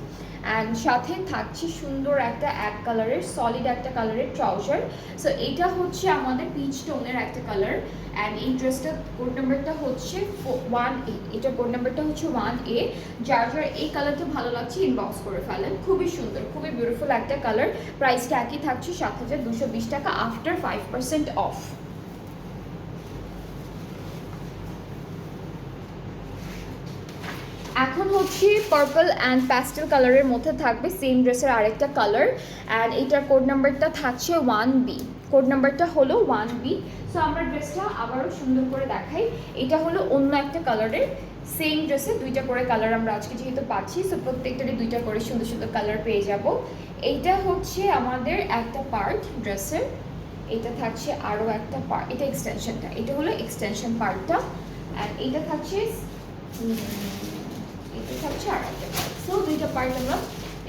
অ্যান্ড সাথে থাকছে সুন্দর একটা এক কালারের সলিড একটা কালারের ট্রাউজার। সো এটা হচ্ছে আমাদের পিচ টোনের একটা কালার। অ্যান্ড এই ড্রেসটার কোড নাম্বারটা হচ্ছে 1A। এটা কোড নাম্বারটা হচ্ছে 1A। যার যার এই কালারটা ভালো লাগছে ইনবক্স করে ফেলেন। খুবই সুন্দর, খুবই বিউটিফুল একটা কালার। প্রাইসটা একই থাকছে 7,220 টাকা আফটার 5% অফ। এখন হচ্ছে পার্পল অ্যান্ড প্যাস্টেল কালারের মধ্যে থাকবে সেম ড্রেসের আরেকটা কালার। অ্যান্ড এইটার কোড নাম্বারটা থাকছে 1B। কোড নাম্বারটা হলো 1B। সো আমরা ড্রেসটা আবারও সুন্দর করে দেখাই। এটা হলো অন্য একটা কালারের সেম ড্রেসে দুইটা করে কালার আমরা আজকে যেহেতু পাচ্ছি, সো প্রত্যেকটারই দুইটা করে সুন্দর সুন্দর কালার পেয়ে যাব। এইটা হচ্ছে আমাদের একটা পার্ট ড্রেসের, এটা থাকছে আরও একটা পার্ট, এটা এক্সটেনশনটা, এটা হলো এক্সটেনশন পার্টটা। অ্যান্ড এইটা থাকছে এটা থাকছে আর একটা পার্ট। সো দুইটা পার্ট আমরা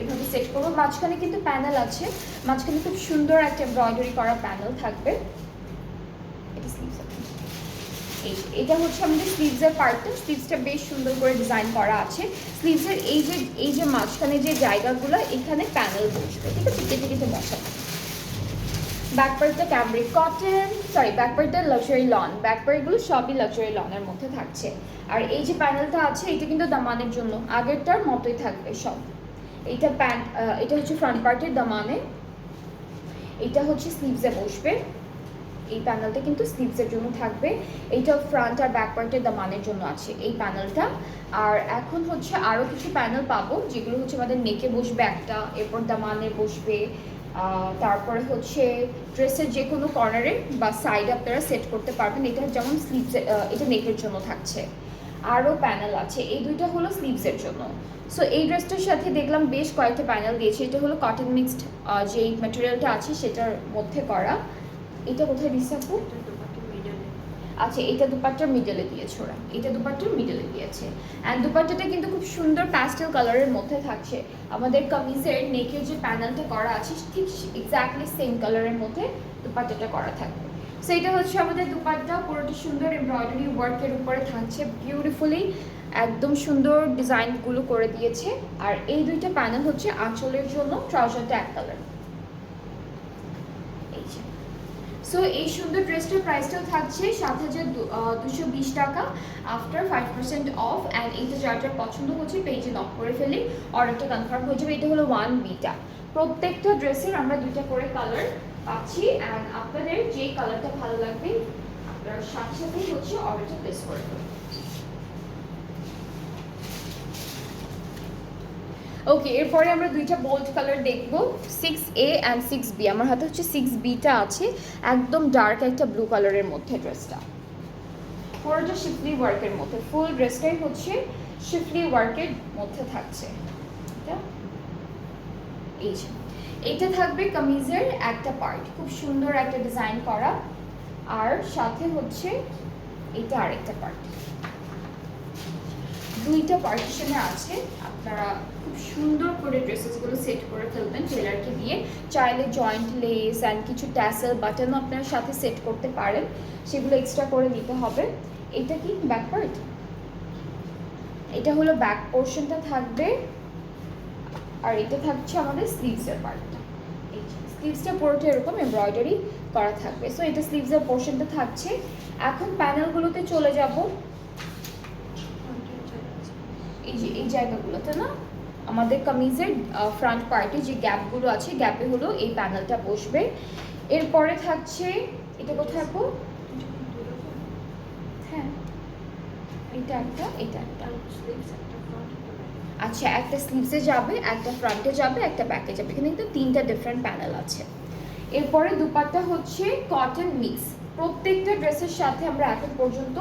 এভাবে সেট করবো। মাঝখানে কিন্তু প্যানেল আছে, মাঝখানে খুব সুন্দর একটা এমব্রয়ডারি করা প্যানেল থাকবে। এটা স্লিভস, এটা হচ্ছে আমাদের স্লিভসের পার্টটা। স্লিভসটা বেশ সুন্দর করে ডিজাইন করা আছে। স্লিভসের এই যে মাঝখানে যে জায়গাগুলো এখানে প্যানেল বসবে, ঠিক আছে? কেটে কেটে বসাবে। ব্যাক পার্টটা ক্যামব্রিক কটন, সরি ব্যাক পার্টটা লাক্সারি লন, ব্যাক পার্টগুলো সবই লাক্সারি লনের মধ্যে থাকছে। আর এই যে প্যানেলটা আছে এটা কিন্তু দামানের জন্য, আগেরটার মতোই থাকবে সব। এইটা প্যান্ট, এটা হচ্ছে ফ্রন্ট পার্টের দামানে, এটা হচ্ছে স্লিভসে বসবে। এই প্যানেলটা কিন্তু স্লিভসের জন্য থাকবে। এইটা ফ্রন্ট আর ব্যাক পার্টের দামানের জন্য আছে এই প্যানেলটা। আর এখন হচ্ছে আরও কিছু প্যানেল পাবো যেগুলো হচ্ছে আমাদের নেকে বসবে একটা, এরপর দামানে বসবে। তারপরে হচ্ছে ড্রেসের যে কোনো কর্নারে বা সাইডে আপনারা সেট করতে পারবেন। এটা যেমন স্লিভসে, এটা নেকের জন্য থাকছে। আরও প্যানেল আছে, এই দুইটা হলো স্লিভসের জন্য। সো এই ড্রেসটার সাথে দেখলাম বেশ কয়েকটা প্যানেল দিয়েছে। এটা হলো কটন মিক্সড যেই ম্যাটেরিয়ালটা আছে সেটার মধ্যে করা। এটা কোথায় দিচ্ছে আপু? আচ্ছা, এটা দুপাট্টার মিডলে দিয়েছে ওরা, এটা দুপাট্টার মিডলে দিয়েছে। অ্যান্ড দুপাট্টাটা কিন্তু খুব সুন্দর প্যাস্টেল কালারের মধ্যে থাকছে। আমাদের কামিজের নেকের যে প্যানেলটা করা আছে ঠিক এক্স্যাক্টলি সেম কালারের মধ্যে দুপাট্টাটা করা থাকবে। সো এটা হচ্ছে আমাদের দুপাট্টা, পুরোটা সুন্দর এমব্রয়ডারি ওয়ার্কের উপরে থাকছে বিউটিফুলি, একদম সুন্দর ডিজাইনগুলো করে দিয়েছে। আর এই দুইটা প্যানেল হচ্ছে আঁচলের জন্য, ট্রাউজারটা এক কালার। সো এই সুন্দর ড্রেসটার প্রাইসটাও থাকছে 7,220 টাকা আফটার 5% অফ। অ্যান্ড এইটা যার যার পছন্দ হচ্ছে পেজে নক করে ফেলে অর্ডারটা কনফার্ম হয়ে যাবে। এটা হলো 1Bটা। প্রত্যেকটা ড্রেসের আমরা দুইটা করে কালার পাচ্ছি। অ্যান্ড আপনাদের যে কালারটা ভালো লাগবে আপনার সাথে সাথেই হচ্ছে অর্ডারটা প্লেস করে দেবেন। ওকে, এরপরে আমরা দুইটা বোল্ড কালার দেখব, 6A অ্যান্ড 6B। আমার হাতে হচ্ছে 6Bটা আছে, একদম ডার্ক একটা ব্লু কালারের মধ্যে ড্রেসটা, পুরোটা শিফলি ওয়ার্কের মধ্যে, ফুল ড্রেসটাই হচ্ছে শিফলি ওয়ার্কের মধ্যে থাকছে। এই যে এটা থাকবে কামিজের একটা পার্ট, খুব সুন্দর একটা ডিজাইন করা, আর সাথে হচ্ছে এটা আরেকটা পার্ট, দুইটা পার্টিশনে আছে। আপনারা খুব সুন্দর করে ড্রেসেসগুলো সেট করে ফেলবেন টেলারকে দিয়ে। চাইলে জয়েন্ট লেস অ্যান্ড কিছু ট্যাসেল বাটনও আপনার সাথে সেট করতে পারেন, সেগুলো এক্সট্রা করে নিতে হবে। এটা কি ব্যাক পার্ট, এটা হলো ব্যাক পোর্শনটা থাকবে, আর এটা থাকছে আমাদের স্লিভসের পার্টটা। এই স্লিভসটা পুরোটা এরকম এমব্রয়ডারি করা থাকবে। সো এটা স্লিভসের পোর্শনটা থাকছে। এখন প্যানেলগুলোতে চলে যাব। এই যে এই জায়গাগুলোতে না আমাদের কামিজের ফ্রন্ট পার্টে যে গ্যাপগুলো আছে, গ্যাপে হলো এই প্যানেলটা বসবে। এরপরে থাকছে এটা কোথায় আপু? হ্যাঁ, এটা একটা, এটা একটা। আচ্ছা, একটা স্লিভসে যাবে, একটা ফ্রন্টে যাবে, একটা ব্যাকে যাবে। এখানে কিন্তু তিনটা ডিফারেন্ট প্যানেল আছে। এরপরে দুপাট্টা হচ্ছে কটন মিক্স। প্রত্যেকটা ড্রেসের সাথে আমরা এখন পর্যন্ত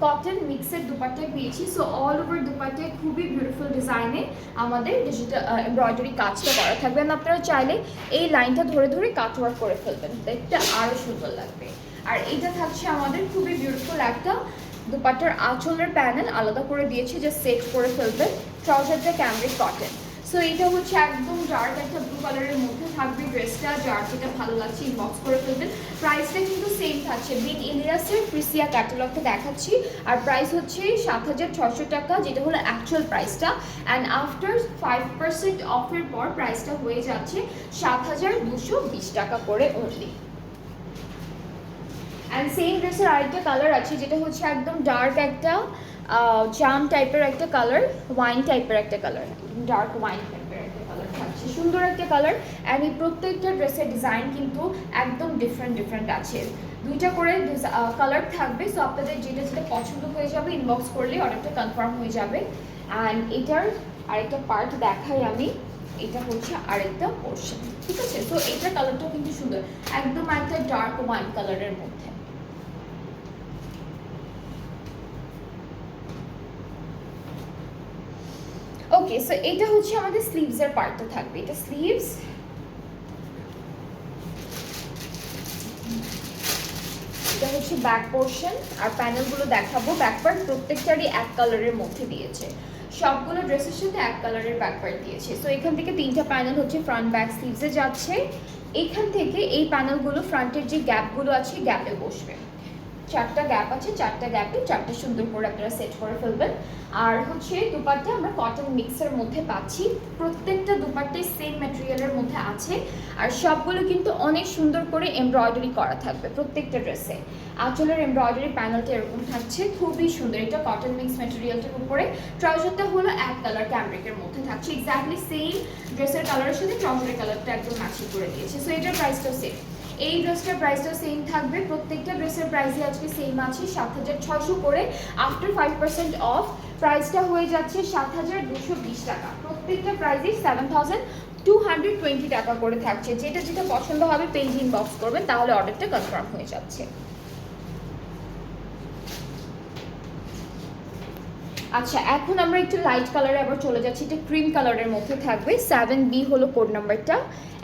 কটন মিক্সের দুপাট্টা পেয়েছি। সো অল ওভার দুপাট্টায় খুবই বিউটিফুল ডিজাইনে আমাদের ডিজিটাল এমব্রয়ডারি কাজটা করা থাকবে। আপনারা চাইলে এই লাইনটা ধরে ধরে কাট ওয়ার্ক করে ফেলবেন, দেখতে আরও সুন্দর লাগবে। আর এটা থাকছে আমাদের খুবই বিউটিফুল একটা দুপাট্টার আঁচলের প্যানেল আলাদা করে দিয়েছি, যে সেট করে ফেলবেন। ট্রাউজারটা ক্যামব্রিক কটন। সো এটা হচ্ছে একদম ডার্ক একটা ব্লু কালারের মধ্যে থাকবে ড্রেসটা, যার যেটা ভালো লাগছে ইনবক্স করে ফেলবেন। প্রাইসটা কিন্তু সেম থাকছে, বিন ইলিয়াসের প্রিসিয়া ক্যাটালগটা দেখাচ্ছি, আর প্রাইস হচ্ছে 7,600 টাকা, যেটা হলো অ্যাকচুয়াল প্রাইসটা। অ্যান্ড আফটার 5% অফের পর প্রাইসটা হয়ে যাচ্ছে 7,220 টাকা করে অনলি। অ্যান্ড সেম ড্রেসের আরেকটা কালার আছে, যেটা হচ্ছে একদম ডার্ক একটা জাম টাইপের একটা কালার, ওয়াইন টাইপের একটা কালার, ডার্ক ওয়াইন টাইপের একটা কালার থাকছে, সুন্দর একটা কালার। অ্যান্ড এই প্রত্যেকটা ড্রেসের ডিজাইন কিন্তু একদম ডিফারেন্ট ডিফারেন্ট আছে, দুইটা করে কালার থাকবে। সো আপনাদের যেটা যেটা পছন্দ হয়ে যাবে ইনবক্স করলে অর্ডারটা কনফার্ম হয়ে যাবে। অ্যান্ড এটার আরেকটা পার্ট দেখাই আমি, এটা হচ্ছে আরেকটা পোর্শন, ঠিক আছে? তো এটার কালারটাও কিন্তু সুন্দর, একদম একটা ডার্ক ওয়াইন কালারের মধ্যে। ওকে, সো এটা হচ্ছে আমাদের স্লিভসের পার্টটা থাকবে, এটা স্লিভস। এটা হচ্ছে ব্যাক পোর্শন, আর প্যানেলগুলো দেখাবো। ব্যাক পার্ট প্রত্যেকটারই এক কালারের মধ্যে দিয়েছে, সবগুলো ড্রেসের সাথে এক কালারের ব্যাক পার্ট দিয়েছে। সো এখান থেকে তিনটা প্যানেল হচ্ছে ফ্রন্ট ব্যাক স্লিভসে যাচ্ছে। এখান থেকে এই প্যানেলগুলো ফ্রন্টের যে গ্যাপগুলো আছে গ্যাপে বসবে, চারটা গ্যাপ আছে, চারটা গ্যাপে চারটা সুন্দর করে আপনারা সেট করে ফেলবেন। আর হচ্ছে দুপাট্টা আমরা কটন মিক্সের মধ্যে পাচ্ছি, প্রত্যেকটা দুপাট্টাই সেম ম্যাটেরিয়ালের মধ্যে আছে, আর সবগুলো কিন্তু অনেক সুন্দর করে এমব্রয়ডারি করা থাকবে প্রত্যেকটা ড্রেসে। আঁচলের এমব্রয়ডারি প্যানেলটা এরকম থাকছে, খুবই সুন্দর। এটা কটন মিক্স ম্যাটেরিয়ালটার উপরে, ট্রাউজারটা হলো এক কালার ক্যামব্রিকের মধ্যে থাকছে, এক্স্যাক্টলি সেম ড্রেসের কালারের সাথে ট্রাউজারের কালারটা একদম ম্যাচিং করে দিয়েছে। সো এটার প্রাইসটাও সেম, এই ড্রেসটার প্রাইসটাও সেম থাকবে। প্রত্যেকটা ড্রেসের প্রাইসই আজকে সেম আছে, 7,600 করে। আফটার 5% অফ প্রাইসটা হয়ে যাচ্ছে 7,220 টাকা। প্রত্যেকটা প্রাইসই 7,220 টাকা করে থাকছে। যেটা যেটা পছন্দ হবে পেজ ইনবক্স করবেন, তাহলে অর্ডারটা কনফার্ম হয়ে যাচ্ছে। আচ্ছা, এখন আমরা একটু লাইট কালারে আবার চলে যাচ্ছি, এটা ক্রিম কালারের মধ্যে থাকবে, 7B হলো কোড নাম্বারটা।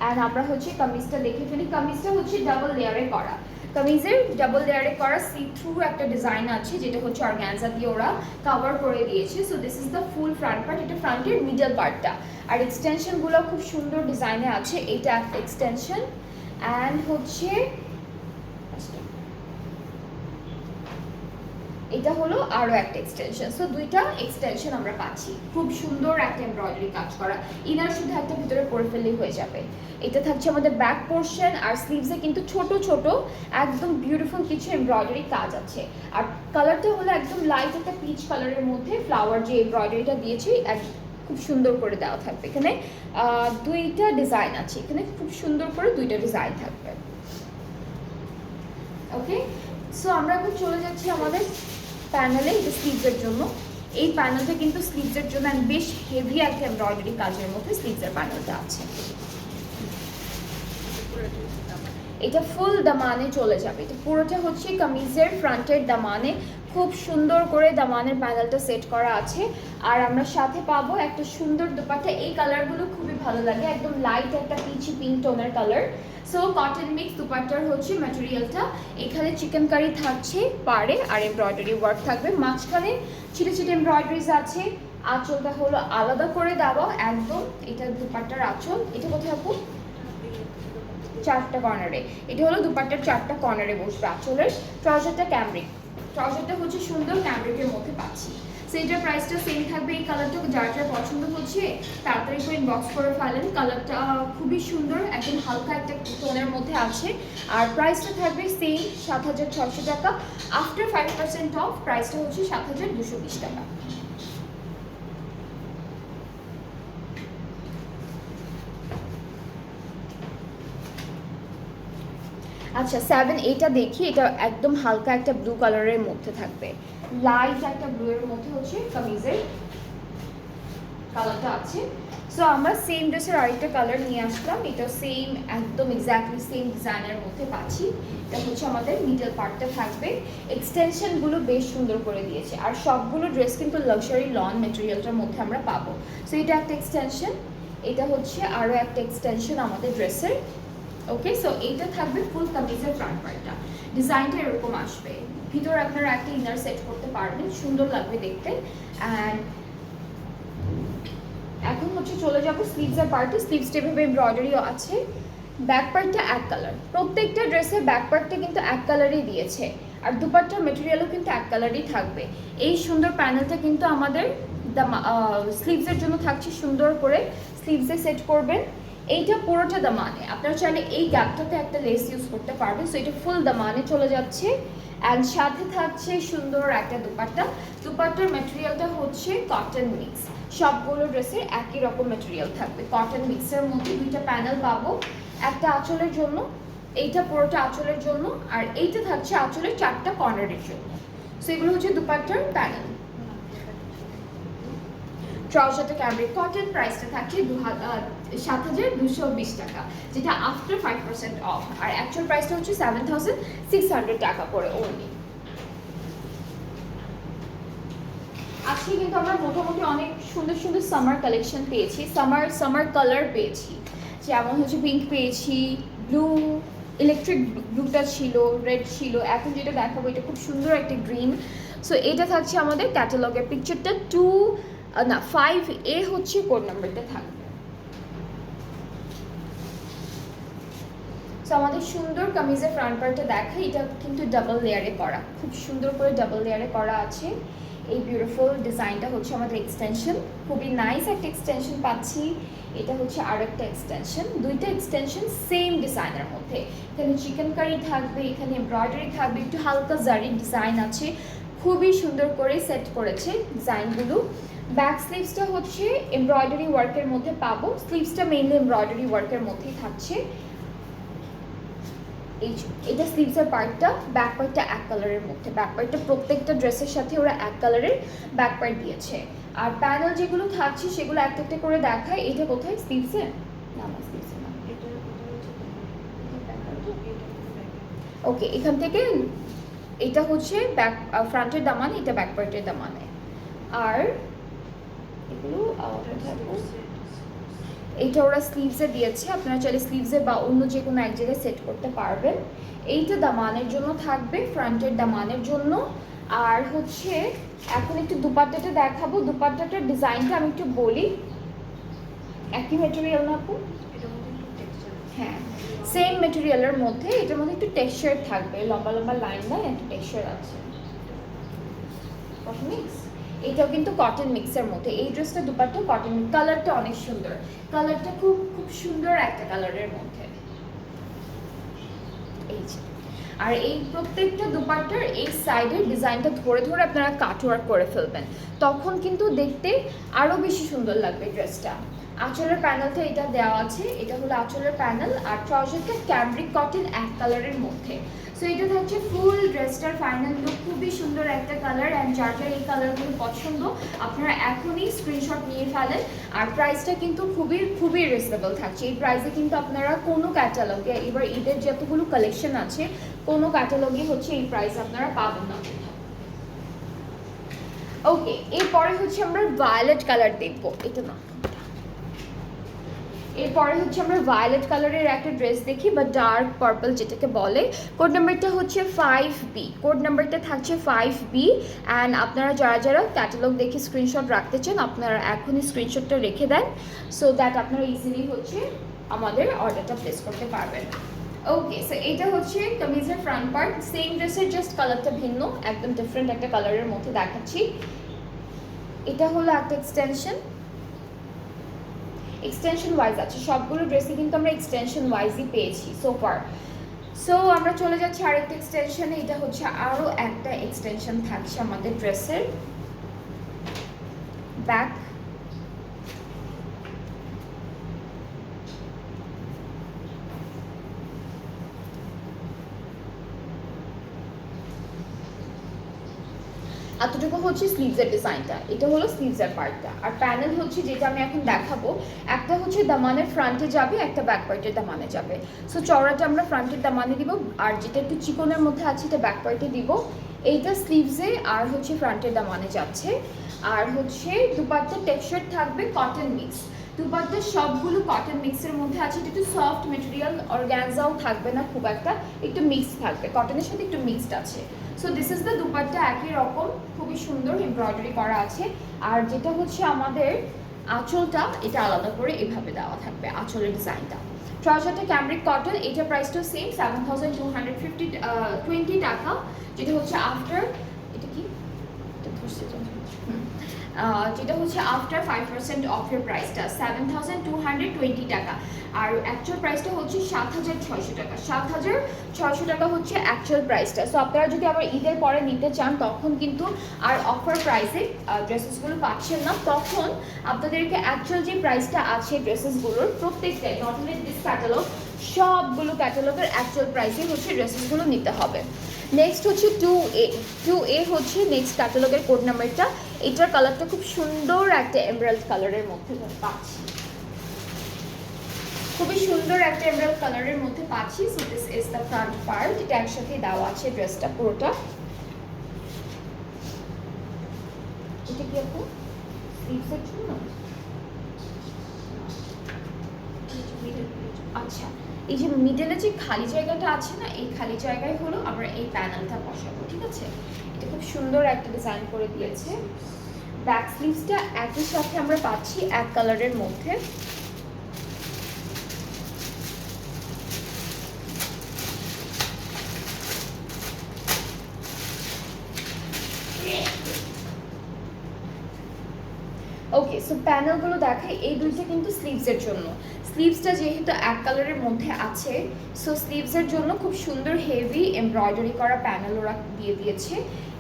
অ্যান্ড আমরা হচ্ছে কামিজটা দেখে ফেলি। কামিজটা হচ্ছে ডাবল লেয়ারে করা, কামিজের ডাবল লেয়ারে করা সি থ্রু একটা ডিজাইন আছে, যেটা হচ্ছে অর্গানজা দিয়ে ওরা কভার করে দিয়েছে। So this is the full front part, এটা ফ্রন্টের মিডল পার্টটা। আর এক্সটেনশনগুলো খুব সুন্দর ডিজাইনে আছে, এটা একটা এক্সটেনশন, অ্যান্ড হচ্ছে এটা হলো আরও একটা এক্সটেনশন। সো দুইটা এক্সটেনশন আমরা পাচ্ছি, খুব সুন্দর একটা এমব্রয়ডারি কাজ করা। ইনার শুধু একটা ভিতরে পরে ফেললেই হয়ে যাবে। এটা থাকছে আমাদের ব্যাক পোর্শন, আর স্লিভসে কিন্তু ছোট ছোট একদম বিউটিফুল কিছু এমব্রয়ডারি কাজ আছে। আর কালারটা হলো একদম লাইট একটা পিচ কালারের মধ্যে, ফ্লাওয়ার যে এমব্রয়ডারিটা দিয়েছি খুব সুন্দর করে দেওয়া থাকবে। এখানে দুইটা ডিজাইন আছে, এখানে খুব সুন্দর করে দুইটা ডিজাইন থাকবে। ওকে, সো আমরা এখন চলে যাচ্ছি আমাদের প্যানেলে, এটা স্লিভসের জন্য। এই প্যানেলটা কিন্তু স্লিভসের জন্য বেশ হেভি একটা এমব্রয়ডারি কাজের মধ্যে স্লিভসের প্যানেলটা আছে। এটা ফুল দামানে চলে যাবে, এটা পুরোটা হচ্ছে কামিজের ফ্রন্টের দামানে খুব সুন্দর করে দামানের প্যানেলটা সেট করা আছে। আর আমরা সাথে পাবো একটা সুন্দর দুপাট্টা, এই কালারগুলো খুবই ভালো লাগে, একদম লাইট একটা পিচি পিঙ্ক টোনের কালার। সো কটন মিক্স দুপাট্টার হচ্ছে ম্যাটেরিয়ালটা, এখানে চিকেন কারি থাকছে পাড়ে আর এমব্রয়ডারি ওয়ার্ক থাকবে, মাঝখানে ছিটে ছিটে এমব্রয়ডারিজ আছে। আঁচলটা হলো আলাদা করে দেওয়া একদম, এটা দুপাট্টার আঁচল। এটা কোথায় আপু? চারটা কর্নারে, এটা হলো দুপাট্টার চারটা কর্নারে বসবে আঁচলের। ট্রাউজারটা ক্যামব্রিক, ট্রাউজারটা হচ্ছে সুন্দর ক্যামব্রিকের মধ্যে পাচ্ছি। সো এটার প্রাইসটা সেম থাকবে। এই কালারটা যার যার পছন্দ হচ্ছে তাড়াতাড়ি করে ইনবক্স করে ফেলেন, কালারটা খুবই সুন্দর, একদম হালকা একটা টোনের মধ্যে আছে। আর প্রাইসটা থাকবে সেম 7,600 টাকা। আফটার 5% অফ প্রাইসটা হচ্ছে 7,220 টাকা। আচ্ছা 7 এটা দেখি, এটা একদম হালকা একটা ব্লু কালারের মধ্যে থাকবে, লাইট একটা ব্লু এর মধ্যে হচ্ছে কামিজের কালারটা আছে। সো আমরা সেম ড্রেসের আরেকটা কালার নিয়ে আসলাম, এটা সেম একদম এক্স্যাক্টলি সেম ডিজাইনের মধ্যে পাচ্ছি। এটা হচ্ছে আমাদের মিডল পার্টটা থাকবে, এক্সটেনশনগুলো বেশ সুন্দর করে দিয়েছে। আর সবগুলো ড্রেস কিন্তু লাক্সারি লন ম্যাটেরিয়ালটার মধ্যে আমরা পাবো। সো এটা একটা এক্সটেনশন, এটা হচ্ছে আরও একটা এক্সটেনশন আমাদের ড্রেসের। ওকে, সো এইটা থাকবে ফুল কামিজের ফ্রন্ট পার্টটা, ডিজাইনটা এরকম আসবে। ভিতরে আপনারা একটা ইনার সেট করতে পারবেন, সুন্দর লাগবে দেখতে। অ্যান্ড এখন হচ্ছে চলে যাবো স্লিভসের পার্টে। স্লিভসটা এভাবে এমব্রয়ডারিও আছে, ব্যাক পার্টটা এক কালার, প্রত্যেকটা ড্রেসের ব্যাক পার্টটা কিন্তু এক কালারই দিয়েছে। আর দুপাট্টার মেটেরিয়ালও কিন্তু এক কালারই থাকবে। এই সুন্দর প্যানেলটা কিন্তু আমাদের স্লিভসের জন্য থাকছে, সুন্দর করে স্লিভসে সেট করবেন। এইটা পুরোটা দামানে, আপনারা চাইলে এই গ্যাপটাতে একটা লেস ইউজ করতে পারবেন। সো এটা ফুল দামানে চলে যাচ্ছে। অ্যান্ড সাথে থাকছে সুন্দর একটা দুপাট্টা, দুপাট্টার ম্যাটেরিয়ালটা হচ্ছে কটন মিক্স, সবগুলো ড্রেসের একই রকম ম্যাটেরিয়াল থাকবে। কটন মিক্সের মধ্যে দুইটা প্যানেল পাবো, একটা আঁচলের জন্য, এইটা পুরোটা আঁচলের জন্য, আর এইটা থাকছে আঁচলের চারটা কর্নারের জন্য। সো এগুলো হচ্ছে দুপাট্টার প্যানেল। ট্রাউজারটা ক্যামব্রিক কটন, প্রাইসটা থাকছে 7,220 টাকা, যেটা আফটার 5% অফ। আর অ্যাকচুয়াল প্রাইসটা হচ্ছে 7,600 টাকা করে ওনলি। আজকে কিন্তু আমরা মোটামুটি অনেক সুন্দর সুন্দর সামার কালেকশন পেয়েছি, সামার কালার পেয়েছি, যেমন হচ্ছে পিঙ্ক পেয়েছি, ব্লু, ইলেকট্রিক ব্লুটা ছিল, রেড ছিল, এখন যেটা দেখাবো এটা খুব সুন্দর একটা গ্রিন। সো এটা থাকছে আমাদের ক্যাটালগের পিকচারটা 5A হচ্ছে কোড নাম্বারটা থাকবে। সো আমাদের সুন্দর কামিজের ফ্রন্ট পার্টটা দেখাই, এটা কিন্তু ডাবল লেয়ারে করা, খুব সুন্দর করে ডাবল লেয়ারে করা আছে। এই বিউটিফুল ডিজাইনটা হচ্ছে আমাদের এক্সটেনশন, খুবই নাইস একটা এক্সটেনশন পাচ্ছি। এটা হচ্ছে আর একটা এক্সটেনশন, দুইটা এক্সটেনশন সেম ডিজাইনের মধ্যে। এখানে চিকেন কারি থাকবে, এখানে এমব্রয়ডারি থাকবে, একটু হালকা জারির ডিজাইন আছে, খুবই সুন্দর করে সেট করেছে ডিজাইনগুলো। ব্যাক স্লিভসটা হচ্ছে এমব্রয়ডারি ওয়ার্কের মধ্যে পাবো, স্লিভসটা মেইনলি এমব্রয়ডারি ওয়ার্কের মধ্যেই থাকছে। এটা স্লিভসের পার্টটা, ব্যাক পার্টটা এক কালারের মধ্যে, ব্যাক পার্টটা প্রত্যেকটা ড্রেসের সাথে ওরা এক কালারের ব্যাক পার্ট দিয়েছে। আর প্যানেল যেগুলো থাকছে সেগুলো একটা একটা করে দেখায়। এটা কোথায়? স্লিভসে না, স্লিভসে না, ওকে, এখান থেকে এটা হচ্ছে ব্যাক ফ্রন্টের দামান, এটা ব্যাক পার্টের দামানে। আর এগুলো এইটা ওরা স্লিভসে দিয়েছে, আপনারা চাইলে স্লিভসে বা অন্য যে কোনো এক জায়গায় সেট করতে পারবেন। এইটা দামানের জন্য থাকবে, ফ্রন্টের দামানের জন্য। আর হচ্ছে এখন একটু দুপাট্টাটা দেখাবো, দুপাট্টাটার ডিজাইনটা আমি একটু বলি। একই ম্যাটেরিয়াল না আপু? হ্যাঁ, সেম ম্যাটেরিয়ালের মধ্যে, এটার মধ্যে একটু টেক্সচার থাকবে, লম্বা লম্বা লাইন না, একটু টেক্সচার আছে। মিক্স, এটাও কিন্তু কটন মিক্সের মধ্যে। এই ড্রেসটা দুপাট্টা কটন, কালারটা অনেক সুন্দর, কালারটা খুব খুব সুন্দর একটা কালারের মধ্যে। এই যে, আর এই প্রত্যেকটা দুপাট্টার এই সাইডের ডিজাইনটা ধরে ধরে আপনারা কাটওয়ার্ক করে ফেলবেন, তখন কিন্তু দেখতে আরও বেশি সুন্দর লাগবে ড্রেসটা। আঁচলের প্যানেলটা এটা দেওয়া আছে, এটা হলো আঁচলের প্যানেল। আর ট্রাউজারটা ক্যামব্রিক কটন এক কালারের মধ্যে। সো এটা থাকছে ফুল ড্রেসটার ফাইনাল লুক, খুবই সুন্দর একটা কালার। অ্যান্ড যার যার এই কালারগুলো পছন্দ আপনারা এখনই স্ক্রিনশট নিয়ে ফেলেন। আর প্রাইসটা কিন্তু খুবই খুবই রিজনেবল থাকছে। এই প্রাইসে কিন্তু আপনারা কোনো ক্যাটালগে, এবার ঈদের যতগুলো কালেকশন আছে কোনো ক্যাটালগে হচ্ছে এই প্রাইস আপনারা পাবেন না। ওকে, এরপরে হচ্ছে আমরা ভায়োলেট কালার দেখবো, এটা না, এরপরে হচ্ছে আমরা ভায়োলেট কালারের একটা ড্রেস দেখি বা ডার্ক পার্পল যেটাকে বলে। কোড নাম্বারটা হচ্ছে 5B, কোড নাম্বারটা থাকছে 5B। অ্যান্ড আপনারা যারা যারা ক্যাটালগ দেখে স্ক্রিনশট রাখতে চান আপনারা এখনই স্ক্রিনশটটা রেখে দেন, সো দ্যাট আপনারা ইজিলি হচ্ছে আমাদের অর্ডারটা প্লেস করতে পারবেন। ওকে, সো এটা হচ্ছে কামিজের ফ্রন্ট পার্ট, সেম ড্রেসের জাস্ট কালারটা ভিন্ন, একদম ডিফারেন্ট একটা কালারের মধ্যে দেখাচ্ছি। এটা হলো একটা এক্সটেনশন ওয়াইজ আছে, সবগুলো ড্রেসে কিন্তু আমরা এক্সটেনশন ওয়াইজই পেয়েছি সো ফার। সো আমরা চলে যাচ্ছি আরেকটা এক্সটেনশনে, এটা হচ্ছে আরও একটা এক্সটেনশন থাকছে আমাদের ড্রেসের ব্যাক। এতটুকু হচ্ছে স্লিভসের ডিজাইনটা, এটা হলো স্লিভসের পার্টটা। আর প্যানেল হচ্ছে যেটা আমি এখন দেখাবো, একটা হচ্ছে দামানের ফ্রন্টে যাবে, একটা ব্যাক পার্টের দামানে যাবে। সো চওড়াটা আমরা ফ্রন্টের দামানে দিব, আর যেটা একটু চিকনের মধ্যে আছে এটা ব্যাক পার্টে দিব। এইটা স্লিভসে আর হচ্ছে ফ্রন্টের দামানে যাচ্ছে। আর হচ্ছে দুপাট্টার টেক্সচার থাকবে কটন মিক্স, দুপাট্টা সবগুলো কটন মিক্সের মধ্যে আছে। এটা একটু সফট মেটেরিয়াল, অর্গানজাও থাকবে না খুব একটা, একটু মিক্স থাকবে, কটনের সাথে একটু মিক্সড আছে। So this is the dupatta, একই রকম খুবই সুন্দর এমব্রয়ডারি করা আছে। আর যেটা হচ্ছে আমাদের আঁচলটা, এটা আলাদা করে এভাবে দেওয়া থাকবে আঁচলের ডিজাইনটা। ট্রাউজারটা ক্যামব্রিক কটন, এটা প্রাইসটাও সেম 7220 টাকা, যেটা হচ্ছে আফটার, এটা কি যেটা হচ্ছে আফটার 5% অফের প্রাইসটা 7220 টাকা। আর অ্যাকচুয়াল প্রাইসটা হচ্ছে 7600 টাকা, 7600 টাকা হচ্ছে অ্যাকচুয়াল প্রাইসটা। সো আপনারা যদি আবার ঈদের পরে নিতে চান তখন কিন্তু আর অফার প্রাইসে ড্রেসেসগুলো পাচ্ছেন না, তখন আপনাদেরকে অ্যাকচুয়াল যে প্রাইসটা আছে ড্রেসেসগুলোর প্রত্যেকটাই, নট অনলি দিস ক্যাটালগ, সবগুলো ক্যাটালগের অ্যাকচুয়াল প্রাইসে হচ্ছে ড্রেসেসগুলো নিতে হবে। নেক্সট হচ্ছে 2A হচ্ছে নেক্সট ক্যাটালগের কোড নাম্বারটা। এটার কালারটা খুব সুন্দর একটা এমরাল্ড কালারের মধ্যে পাচ্ছি, খুবই সুন্দর একটা এমরাল্ড কালারের মধ্যে পাচ্ছি। So this is the front part, এটা একসাথে দেওয়া আছে ড্রেসটা পুরোটা। এটা কি আপু স্লিভসের জন্য? আচ্ছা, এই যে মিডলে যে খালি জায়গাটা আছে না, এই খালি জায়গায় হলো আমরা এই প্যানেলটা বসাবো, ঠিক আছে? এটা খুব সুন্দর একটা ডিজাইন করে দিয়েছে। ব্যাক স্লিভসটা একই সাথে আমরা পাচ্ছি এক কালারের মধ্যে। ওকে, সো প্যানেলগুলো দেখাই, এই দুইটা কিন্তু স্লিভসের জন্য। স্লিভসটা যেহেতু এক কালারের মধ্যে আছে, সো স্লিভসের জন্য খুব সুন্দর হেভি এমব্রয়ডারি করা প্যানেল ওরা দিয়ে দিয়েছে।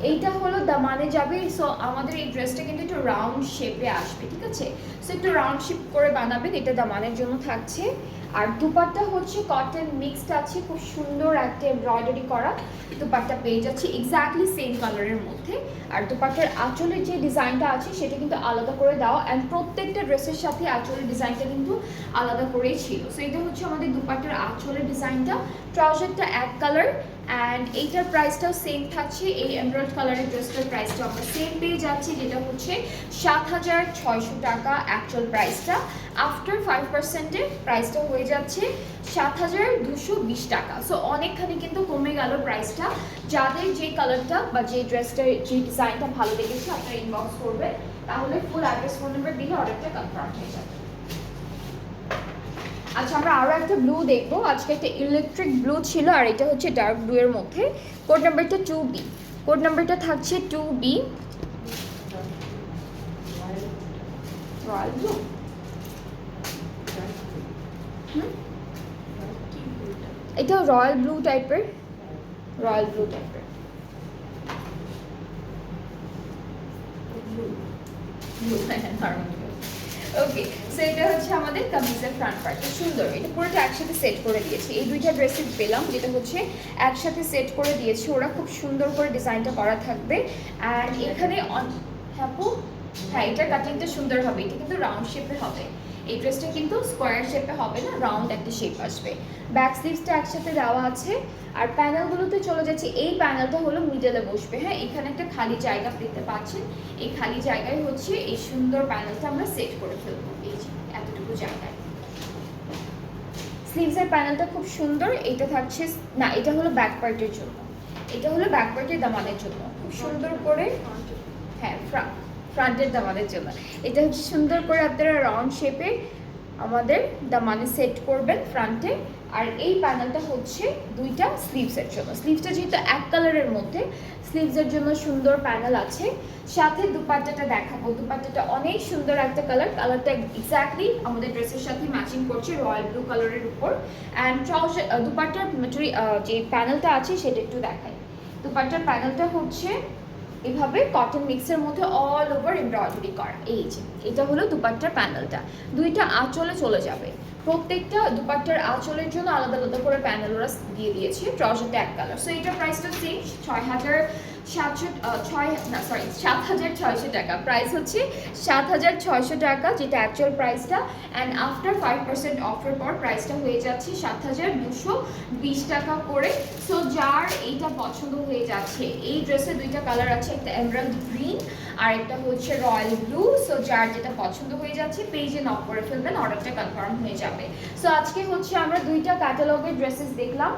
এইটা হলো দামানে যাবে। সো আমাদের এই ড্রেসটা কিন্তু একটু রাউন্ড শেপে আসবে, ঠিক আছে? সো একটু রাউন্ড শেপ করে বানাবেন, এটা দামানের জন্য থাকছে। আর দুপাট্টা হচ্ছে কটন মিক্সড আছে, খুব সুন্দর একটা এমব্রয়ডারি করা দুপাট্টা পেয়ে যাচ্ছে এক্স্যাক্টলি সেম কালারের মধ্যে। আর দুপাট্টার আঁচলের যে ডিজাইনটা আছে সেটা কিন্তু আলাদা করে দেওয়া, অ্যান্ড প্রত্যেকটা ড্রেসের সাথে আঁচলের ডিজাইনটা কিন্তু আলাদা করেই ছিল। সো এটা হচ্ছে আমাদের দুপাট্টার আঁচলের ডিজাইনটা। ট্রাউজারটা এক কালার, অ্যান্ড এইটার প্রাইসটাও সেম থাকছে। এই এমব্রয়েড কালারের ড্রেসটার প্রাইসটা আমরা সেম পেয়ে যাচ্ছি, যেটা হচ্ছে 7600 টাকা অ্যাকচুয়াল প্রাইসটা। আফটার 5%-এর প্রাইসটা হয়ে যাচ্ছে 7220 টাকা। সো অনেকখানি কিন্তু কমে গেল প্রাইসটা। যাদের যে কালারটা বা যে ড্রেসটা, যে ডিজাইনটা ভালো লেগেছে আপনারা ইনবক্স করবেন, তাহলে ফুল অ্যাড্রেস ফোন নাম্বার দিলে অর্ডারটা কনফার্ম হয়ে যাবে। আচ্ছা, আমরা আরও একটা ব্লু দেখবো। আজকে একটা ইলেকট্রিক ব্লু ছিল, আর এটা হচ্ছে ডার্ক ব্লু এর মধ্যে। কোড নাম্বারটা 2B, কোড নাম্বারটা থাকছে 2B। রয়্যাল ব্লু, এটা রয়্যাল ব্লু টাইপের, রয়্যাল ব্লু টাইপের। ওকে, সো এটা হচ্ছে আমাদের কামিজের ফ্রন্ট পার্টটা, সুন্দর। এটা পুরোটা একসাথে সেট করে দিয়েছি। এই দুইটা ড্রেসই পেলাম, যেটা হচ্ছে একসাথে সেট করে দিয়েছি ওরা, খুব সুন্দর করে ডিজাইনটা করা থাকবে। অ্যান্ড এখানে আপু, হ্যাঁ এটার কাটিংটা সুন্দর হবে, এটা কিন্তু রাউন্ড শেপে হবে। এই ড্রেসটা কিন্তু স্কোয়ার শেপে হবে না, রাউন্ড একটা শেপ আসবে। ব্যাক স্লিভসটা একসাথে দেওয়া আছে। আর প্যানেলগুলোতে চলে যাচ্ছে, এই প্যানেলটা হলো মিডলে বসবে, হ্যাঁ এখানে একটা খালি জায়গা দেখতে পাচ্ছেন, এই খালি জায়গায় হচ্ছে এই সুন্দর প্যানেলটা আমরা সেট করে ফেলবো, এই যে এতটুকু জায়গায়। স্লিভসের প্যানেলটা খুব সুন্দর, এটা থাকছে না, এটা হলো ব্যাক পার্টের জন্য, এটা হলো ব্যাক পার্টের দামানের জন্য, খুব সুন্দর করে, হ্যাঁ ফ্রন্টের দামানের জন্য। এটা হচ্ছে সুন্দর করে আপনারা রাউন্ড শেপে আমাদের দামানে সেট করবেন ফ্রন্টে। আর এই প্যানেলটা হচ্ছে দুইটা স্লিভসের জন্য, স্লিভসটা যেহেতু এক কালারের মধ্যে, স্লিভসের জন্য সুন্দর প্যানেল আছে। সাথে দুপাট্টাটা দেখাবো, দুপাট্টাটা অনেক সুন্দর একটা কালার, কালারটা এক্স্যাক্টলি আমাদের ড্রেসের সাথে ম্যাচিং করছে, রয়্যাল ব্লু কালারের উপর। অ্যান্ড ট্রাউজার দুপাট্টার যে প্যানেলটা আছে সেটা একটু দেখাই। দুপাট্টার প্যানেলটা হচ্ছে এভাবে কটন মিক্সের মধ্যে অল ওভার এমব্রয়ডারি করা, এই যে এটা হলো দুপাট্টার প্যানেলটা। দুইটা আঁচলে চলে যাবে, প্রত্যেকটা দুপাট্টার আঁচলের জন্য আলাদা আলাদা করে প্যানেল ওরা দিয়ে দিয়েছে। ট্রাউজারটা এক কালার। সো এটার প্রাইসটা সেম 7,600 টাকা। প্রাইস হচ্ছে 7,600 টাকা, যেটা অ্যাকচুয়াল প্রাইসটা। অ্যান্ড আফটার 5% অফার পর প্রাইসটা হয়ে যাচ্ছে 7,220 টাকা করে। সো যার এইটা পছন্দ হয়ে যাচ্ছে, এই ড্রেসের দুইটা কালার আছে, একটা এমরাল্ড গ্রিন আর একটা হচ্ছে রয়্যাল ব্লু। সো যার যেটা পছন্দ হয়ে যাচ্ছে পেজে নক করে ফেলবেন, অর্ডারটা কনফার্ম হয়ে যাবে। সো আজকে হচ্ছে আমরা দুইটা ক্যাটালগের ড্রেসেস দেখলাম,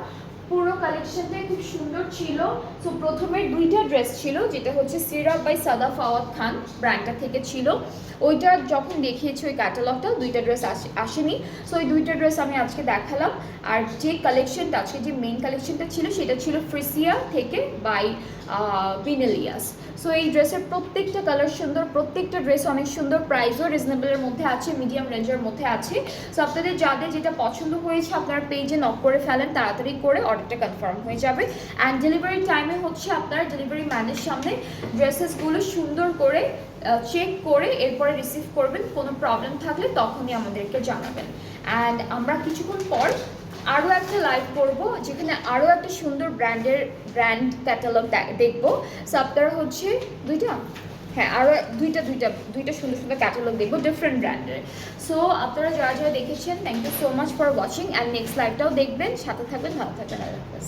পুরো কালেকশনটাই খুব সুন্দর ছিল। সো প্রথমে দুইটা ড্রেস ছিল, যেটা হচ্ছে সিরাপ বাই সাদা ফাওয়াদ খান ব্র্যান্ডটা থেকে ছিল, ওইটা যখন দেখিয়েছি ওই ক্যাটালগটা, দুইটা ড্রেস আসেনি। সো ওই দুইটা ড্রেস আমি আজকে দেখালাম। আর যে কালেকশনটা আজকে যে মেইন কালেকশনটা ছিল সেটা ছিল ফ্রিসিয়া থেকে বাই বিনেলিয়াস। সো এই ড্রেসের প্রত্যেকটা কালার সুন্দর, প্রত্যেকটা ড্রেস অনেক সুন্দর, প্রাইসও রিজনেবলের মধ্যে আছে, মিডিয়াম রেঞ্জের মধ্যে আছে। সো আপনাদের যাদের যেটা পছন্দ হয়েছে আপনারা পেজে নক করে ফেলেন, তাড়াতাড়ি করে অর্ডারটা কনফার্ম হয়ে যাবে। অ্যান্ড ডেলিভারি টাইমে হচ্ছে আপনারা ডেলিভারি ম্যানের সামনে ড্রেসেসগুলো সুন্দর করে চেক করে এরপরে রিসিভ করবেন। কোনো প্রবলেম থাকলে তখনই আমাদেরকে জানাবেন। অ্যান্ড আমরা কিছুক্ষণ পর আরও একটা লাইভ করবো, যেখানে আরও একটা সুন্দর ব্র্যান্ড ক্যাটালগ দেখবো। সো আপনারা হচ্ছে হ্যাঁ আরও দুইটা সুন্দর সুন্দর ক্যাটালগ দেখবো ডিফারেন্ট ব্র্যান্ডের। সো আপনারা যারা যারা দেখেছেন, thank you so much for watching. And next লাইভটাও দেখবেন, সাথে থাকবেন, ভালো থাকবেন, আল্লাহ হাফেজ।